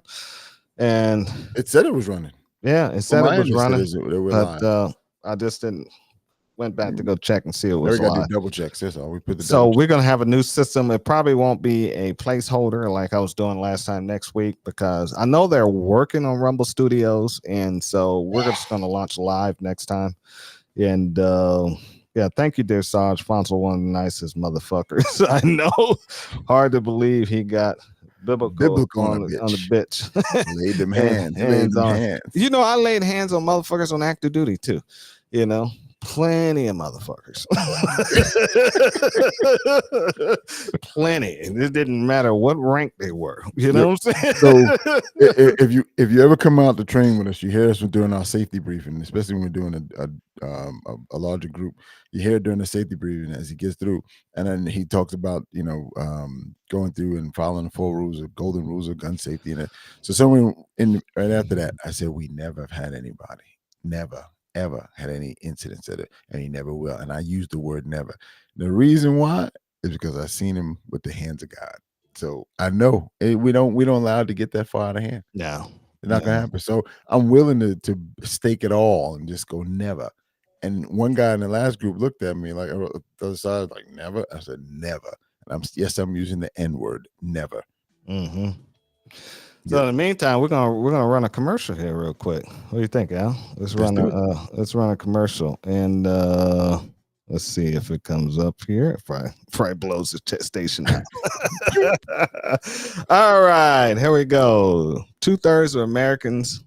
and It said it was running. yeah, it said it was running, but but I just didn't went back to go check and see it was we got to live. do double checks. That's all. We put the So double we're gonna have a new system. It probably won't be a placeholder like I was doing last time next week, because I know they're working on Rumble Studios, and so we're just gonna launch live next time. And yeah, thank you, dear Sarge. Fonzo, one of the nicest motherfuckers I know. Hard to believe he got biblical on the bitch. Laid them And hands on. hands. You know, I laid hands on motherfuckers on active duty too. You know, plenty of motherfuckers. Plenty. And it didn't matter what rank they were. You know what I'm saying? So if you ever come out to train with us, you hear us doing our safety briefing, especially when we're doing a larger group. You hear it during the safety briefing as he gets through, and then he talks about going through and following the 4 rules of golden rules of gun safety. And so someone right after that, I said, we never have had anybody, never ever had any incidents at it, and he never will. And I use the word never. The reason why is because I've seen him with the hands of God. So I know we don't allow it to get that far out of hand. No, it's not gonna happen. So I'm willing to stake it all and just go never. And one guy in the last group looked at me like the other side, like never. I said never. And I'm using the N word, never. Mm-hmm. So in the meantime, we're gonna run a commercial here real quick. What do you think, Al? Let's run a commercial, and let's see if it comes up here. If I blows the station out. All right, here we go. 2/3 of Americans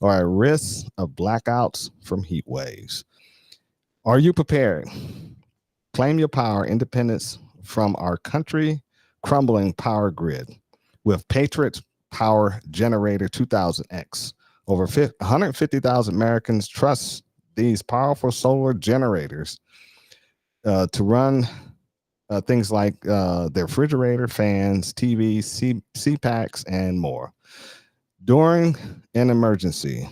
are at risk of blackouts from heat waves. Are you prepared? Claim your power independence from our country crumbling power grid with Patriot Power Generator 2000X. Over 150,000 Americans trust these powerful solar generators to run things like their refrigerator, fans, TVs, CPACs, and more. During an emergency,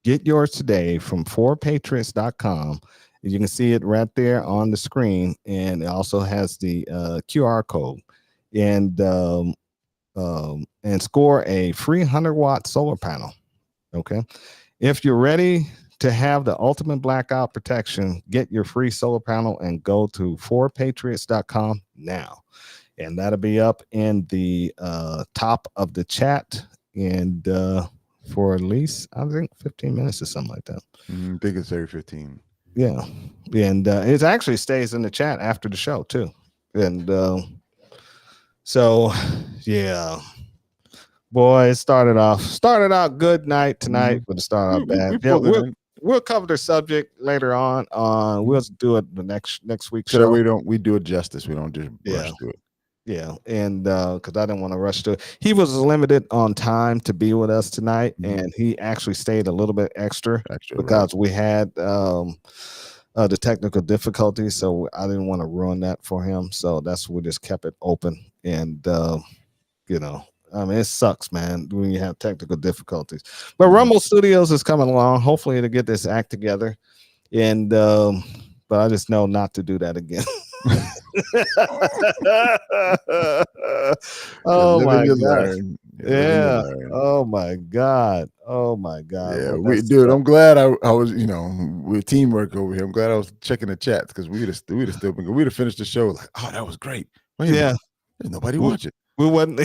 get yours today from 4patriots.com. You can see it right there on the screen, and it also has the QR code. And score a free 100-watt solar panel. Okay. If you're ready to have the ultimate blackout protection, get your free solar panel and go to 4patriots.com now. And that'll be up in the top of the chat. And for at least, I think, 15 minutes or something like that. I think it's every 15. Yeah. And it actually stays in the chat after the show, too. And so, yeah. Boy, it started out good night tonight, but it started out bad. We'll cover the subject later on. We'll do it the next week. So that we do it justice. We don't just rush through it. Yeah, and because I didn't want to rush through it. He was limited on time to be with us tonight, and he actually stayed a little bit extra because we had the technical difficulties, so I didn't want to ruin that for him. So that's we just kept it open, and I mean, it sucks, man, when you have technical difficulties. But Rumble Studios is coming along. Hopefully, to get this act together, and but I just know not to do that again. Oh my god! Yeah. Oh my god. Yeah, dude. I'm glad I was. We're teamwork over here. I'm glad I was checking the chats because we'd have finished the show like, oh, that was great. There's nobody watching. We wouldn't,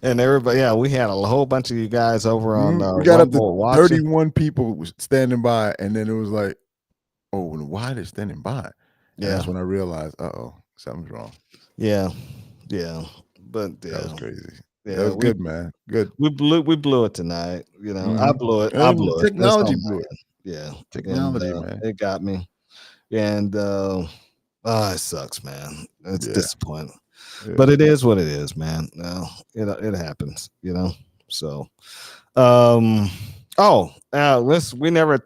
and everybody, we had a whole bunch of you guys over on. We got up to 31 people standing by, and then it was like, oh, why they're standing by? And that's when I realized, something's wrong. Yeah, but that was crazy. Yeah, that was good, man. Good. We blew it tonight. I blew it. Technology blew it. Yeah, technology, man. It got me, and it sucks, man. It's disappointing. Yeah. But it is what it is, man. No, it happens, So, we never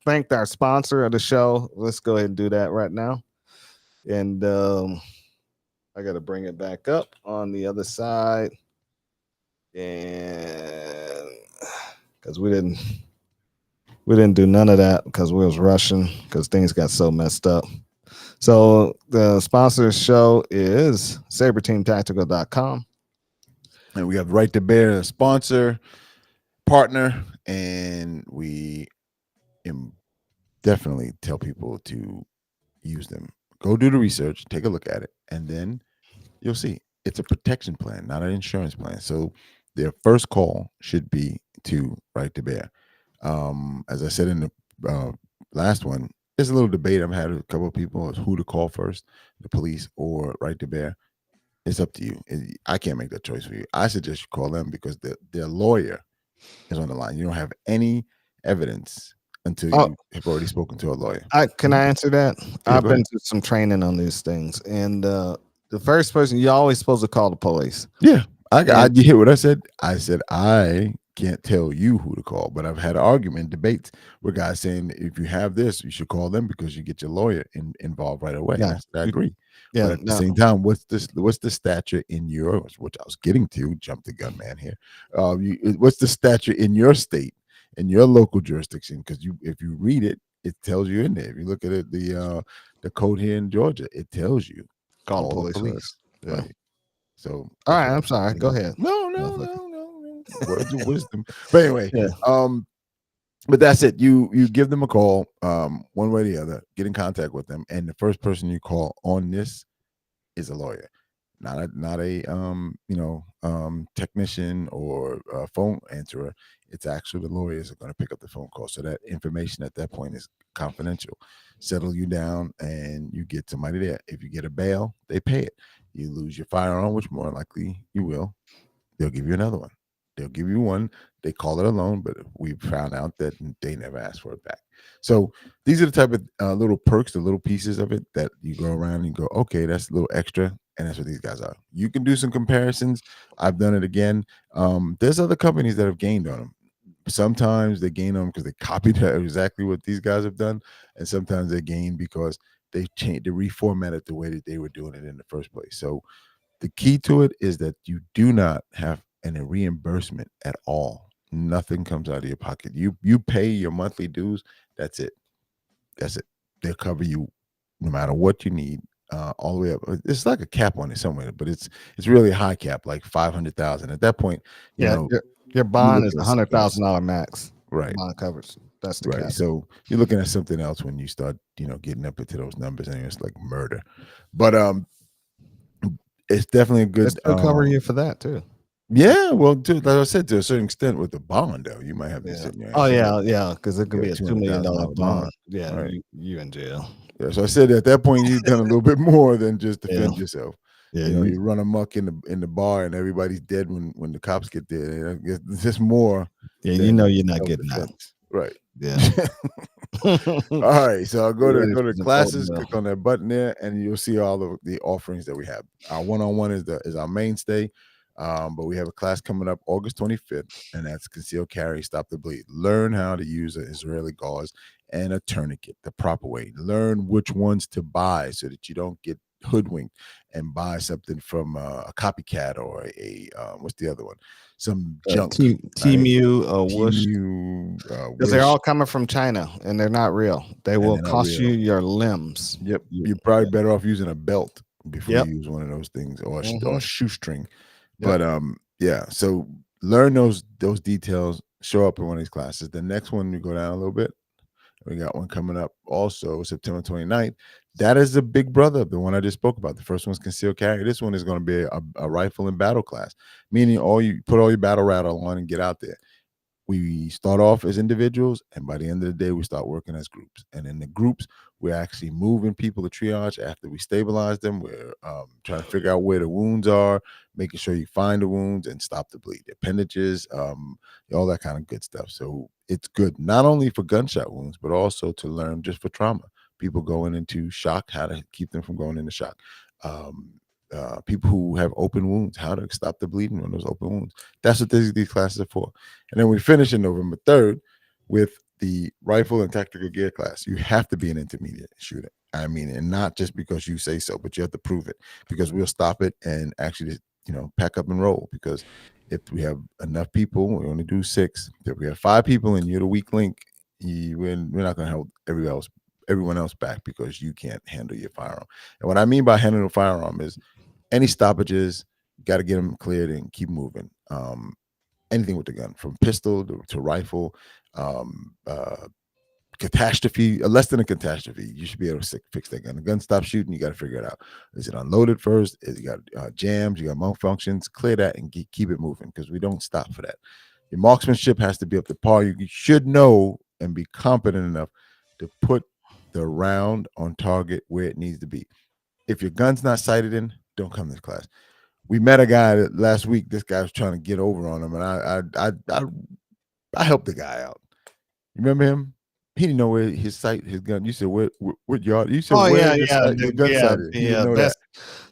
thanked our sponsor of the show. Let's go ahead and do that right now. And I got to bring it back up on the other side. And because we didn't do none of that because we was rushing because things got so messed up. So the sponsor of the show is SaberTeamTactical.com. And we have Right to Bear, a sponsor, partner, and we definitely tell people to use them. Go do the research, take a look at it, and then you'll see it's a protection plan, not an insurance plan. So their first call should be to Right to Bear. As I said in the last one, there's a little debate I've had with a couple of people as who to call first, the police or Right to Bear. It's up to you. I can't make that choice for you. I suggest you call them because their lawyer is on the line. You don't have any evidence until you have already spoken to a lawyer. Can I answer that? Yeah, I've go been ahead. through some training on these things, and the first person you're always supposed to call the police. Yeah, you hear what I said? I said I can't tell you who to call, but I've had debates where guys saying if you have this, you should call them because you get your lawyer involved right away. Yeah, I agree. Yeah, But at the same time, what's the stature in yours? Which I was getting to, jump the gun man here. What's the stature in your state, in your local jurisdiction? Because if you read it, it tells you in there. If you look at it, the code here in Georgia, it tells you call the the police. Yeah. Right. So all right, I'm sorry. Go ahead. No. Words of wisdom. But anyway, Yeah. But that's it. You give them a call, one way or the other, get in contact with them, and the first person you call on this is a lawyer, not a technician or a phone answerer. It's actually the lawyers are going to pick up the phone call. So that information at that point is confidential. Settle you down, and you get somebody there. If you get a bail, they pay it. You lose your firearm, which more likely you will. They'll give you another one. They'll give you one. They call it a loan, but we found out that they never asked for it back. So these are the type of little perks, the little pieces of it that you go around and go, okay, that's a little extra. And that's what these guys are. You can do some comparisons. I've done it again. There's other companies that have gained on them. Sometimes they gain them because they copied exactly what these guys have done. And sometimes they gain because they changed, they reformatted the way that they were doing it in the first place. So the key to it is that you do not have any reimbursement at all. Nothing comes out of your pocket. You pay your monthly dues. That's it. They'll cover you no matter what you need, all the way up. It's like a cap on it somewhere, but it's really a high cap, like 500,000. At that point, you know, your bond is $100,000 max. Right. Bond covers. That's the right. cap. So you're looking at something else when you start, getting up into those numbers, and it's like murder. But it's definitely a good. They'll cover you for that too. Yeah, well, like I said, to a certain extent, with the bond, though, you might have to sit in your yeah, because it could be a $2 million bond. Yeah, right. you in jail. Yeah, so I said at that point you've done a little bit more than just defend yourself. Yeah, you run amok in the bar and everybody's dead when the cops get there. It's just more. Yeah, you're not getting out. Right. Yeah. All right. So I'll go to classes, click on that button there, and you'll see all of the offerings that we have. Our one-on-one is our mainstay. But we have a class coming up August 25th, and that's Concealed Carry, Stop the Bleed. Learn how to use an Israeli gauze and a tourniquet the proper way. Learn which ones to buy so that you don't get hoodwinked and buy something from a copycat or a what's the other one? Some junk. Temu or Wish. Because they're all coming from China and they're not real. They will cost you your limbs. Yep. You're probably better off using a belt before you use one of those things, or a shoestring. But so learn those details, show up in one of these classes. The next one, we go down a little bit. We got one coming up also September 29th. That is the big brother, the one I just spoke about. The first one's Concealed Carry. This one is going to be a rifle and battle class, meaning you put all your battle rattle on and get out there. We start off as individuals, and by the end of the day, we start working as groups. And in the groups, we're actually moving people to triage after we stabilize them. We're trying to figure out where the wounds are, making sure you find the wounds and stop the bleed, appendages, all that kind of good stuff. So it's good not only for gunshot wounds, but also to learn just for trauma. People going into shock, how to keep them from going into shock. People who have open wounds, how to stop the bleeding on those open wounds. That's what these classes are for. And then we finish in November 3rd with the rifle and tactical gear class. You have to be an intermediate shooter. I mean, and not just because you say so, but you have to prove it, because we'll stop it and actually, pack up and roll, because If we have enough people, we only do 6. If we have 5 people and you're the weak link, we're not going to help everyone else back because you can't handle your firearm. And what I mean by handling a firearm is any stoppages, got to get them cleared and keep moving. Anything with the gun, from pistol to rifle, catastrophe, less than a catastrophe, you should be able to fix that gun. The gun stops shooting, you got to figure it out. Is it unloaded first? Is it got jams? You got malfunctions? Clear that and keep it moving, because we don't stop for that. Your marksmanship has to be up to par. You should know and be competent enough to put the round on target where it needs to be. If your gun's not sighted in, don't come to this class. We met a guy last week. This guy was trying to get over on him, and I helped the guy out. You remember him? He didn't know where his gun. You said what yard? You said the gun sighted.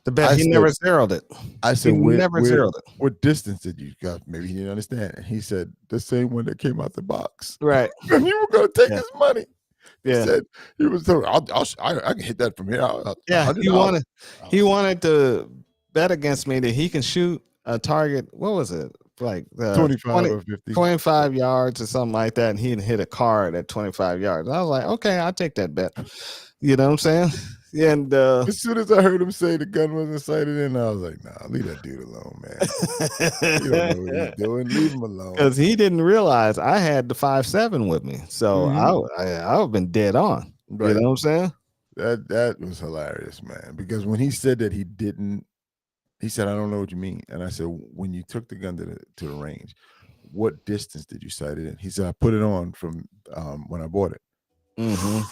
The best. He never zeroed it. I said never zeroed it. What distance did you got? Maybe he didn't understand. And he said the same one that came out the box. Right. And you were going to take his money. Yeah. He said he was. I can hit that from here. He wanted to bet against me that he can shoot a target. What was it? Like 25 or 50, 25 yards or something like that, and he'd hit a card at 25 yards. I was like, okay, I'll take that bet. You know what I'm saying? And as soon as I heard him say the gun wasn't sighted in, I was like, nah, leave that dude alone, man. You don't know what he's doing. Leave him alone. Because he didn't realize I had the 5.7 with me, so I would have been dead on. Right. You know what I'm saying? That was hilarious, man. Because when he said that he didn't. He said, I don't know what you mean. And I said, when you took the gun to the range, what distance did you sight it in? He said, I put it on from when I bought it. Mm-hmm.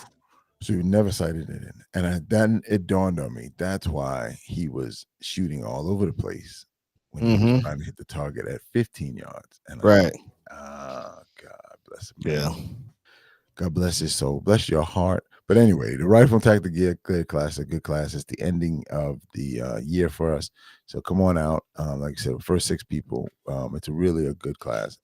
So you never sighted it in. And then it dawned on me, that's why he was shooting all over the place when he was trying to hit the target at 15 yards. And right. God bless him. Yeah. God bless his soul. Bless your heart. But anyway, the Rifle and Tactical Gear Clear class, a good class. It's the ending of the year for us. So come on out. Like I said, first 6 people. It's really a good class.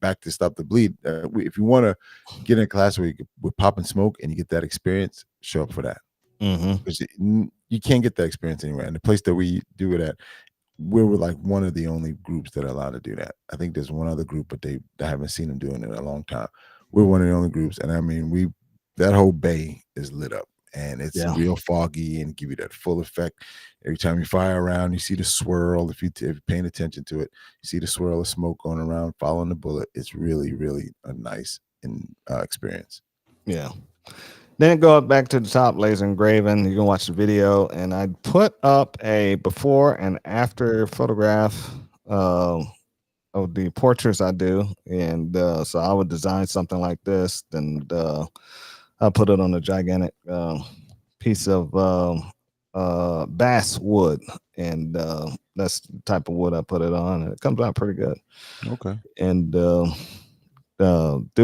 Back to Stop the Bleed. If you want to get in a class where we're popping smoke and you get that experience, show up for that. Because you can't get that experience anywhere. And the place that we do it at, we're like one of the only groups that are allowed to do that. I think there's one other group, but I haven't seen them doing it in a long time. We're one of the only groups. And I mean, that whole bay is lit up, and it's real foggy and give you that full effect. Every time you fire around, you see the swirl. If you're paying attention to it, you see the swirl of smoke going around, following the bullet. It's really, really a nice experience. Yeah. Then go up back to the top, laser engraving. You can watch the video, and I put up a before and after photograph of the portraits I do, and so I would design something like this, and I put it on a gigantic piece of bass wood, and that's the type of wood I put it on, and it comes out pretty good. Okay. And do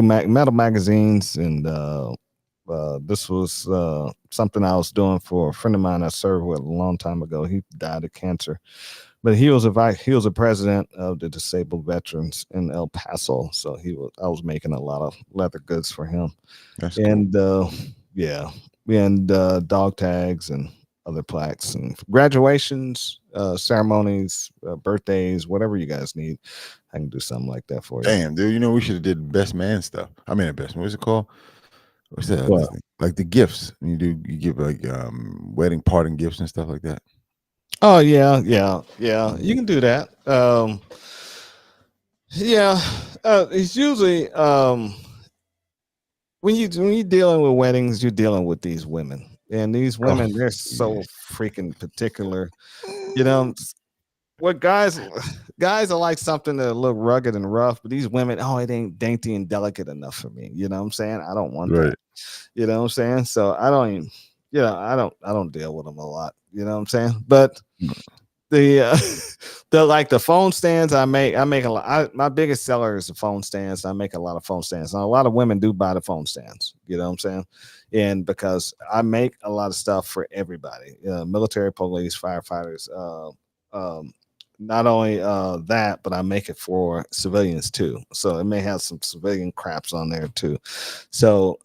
metal magazines, and this was something I was doing for a friend of mine I served with a long time ago. He died of cancer, but he was a president of the disabled veterans in El Paso. So I was making a lot of leather goods for him. That's and cool. And dog tags and other plaques and graduations, ceremonies, birthdays, whatever you guys need. I can do something like that for you. Damn, dude, you know, we should have did best man stuff. I mean, best man, what's it called? What's that? What? Like the gifts. You give like wedding parting gifts and stuff like that. Oh yeah. You can do that. It's usually when you're dealing with weddings, you're dealing with these women, and these women they're so freaking particular. You know, what guys are like something that look rugged and rough, but these women, it ain't dainty and delicate enough for me. You know what I'm saying? I don't want that. You know what I'm saying? So I don't even. I don't deal with them a lot. You know what I'm saying? But the phone stands I make a lot. My biggest seller is the phone stands. I make a lot of phone stands. And a lot of women do buy the phone stands. You know what I'm saying? And because I make a lot of stuff for everybody, military, police, firefighters. Not only that, but I make it for civilians too. So it may have some civilian craps on there too. So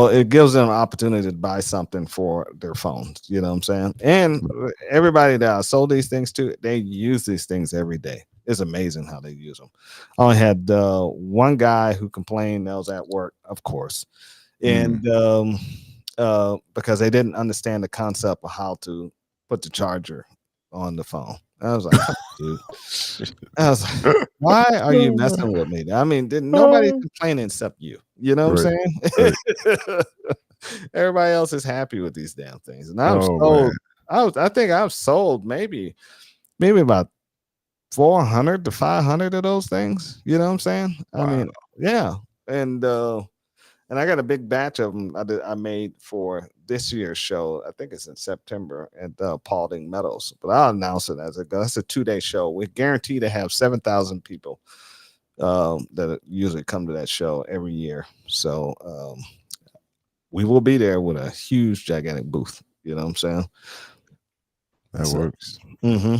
it gives them an opportunity to buy something for their phones. You know what I'm saying? And everybody that I sold these things to, they use these things every day. It's amazing how they use them. I only had one guy who complained that was at work, of course, and because they didn't understand the concept of how to put the charger on the phone. I was like, dude, I was like, why are you messing with me? I mean, nobody's complaining except you. You know what I'm saying? Right. Everybody else is happy with these damn things, and I was sold. I think I've sold maybe about 400 to 500 of those things. You know what I'm saying? Wow. I mean, yeah, and I got a big batch of them I made for this year's show. I think it's in September at Paulding Meadows, but I'll announce it as it goes. It's a 2-day show. We guarantee to have 7,000 people that usually come to that show every year. So we will be there with a huge, gigantic booth. You know what I'm saying? That works. Mm-hmm.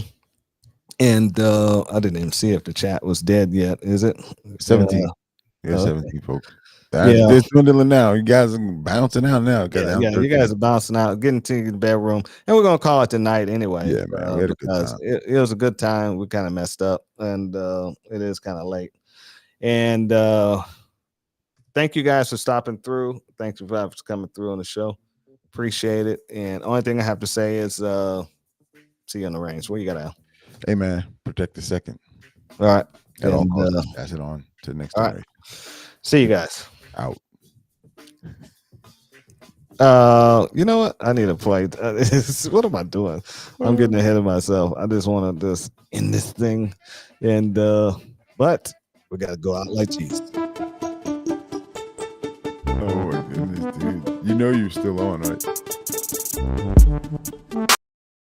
And I didn't even see if the chat was dead yet. Is it 17? 17 folks. It's dwindling now. You guys are bouncing out now. Yeah, you guys are bouncing out, getting to the bedroom, and we're gonna call it tonight anyway. Yeah, man, we had a good time. It was a good time. We kind of messed up, and it is kind of late. And thank you guys for stopping through. Thank you for coming through on the show. Appreciate it. And only thing I have to say is, see you on the range. Where you got Al? Hey man, protect the second. All right. At all costs, pass it on to the next generation. Right. See you guys. Out. You know what? I need to play. What am I doing? I'm getting ahead of myself. I just want to just end this thing, and but we got to go out like cheese. Oh my goodness, dude! You know you're still on, right?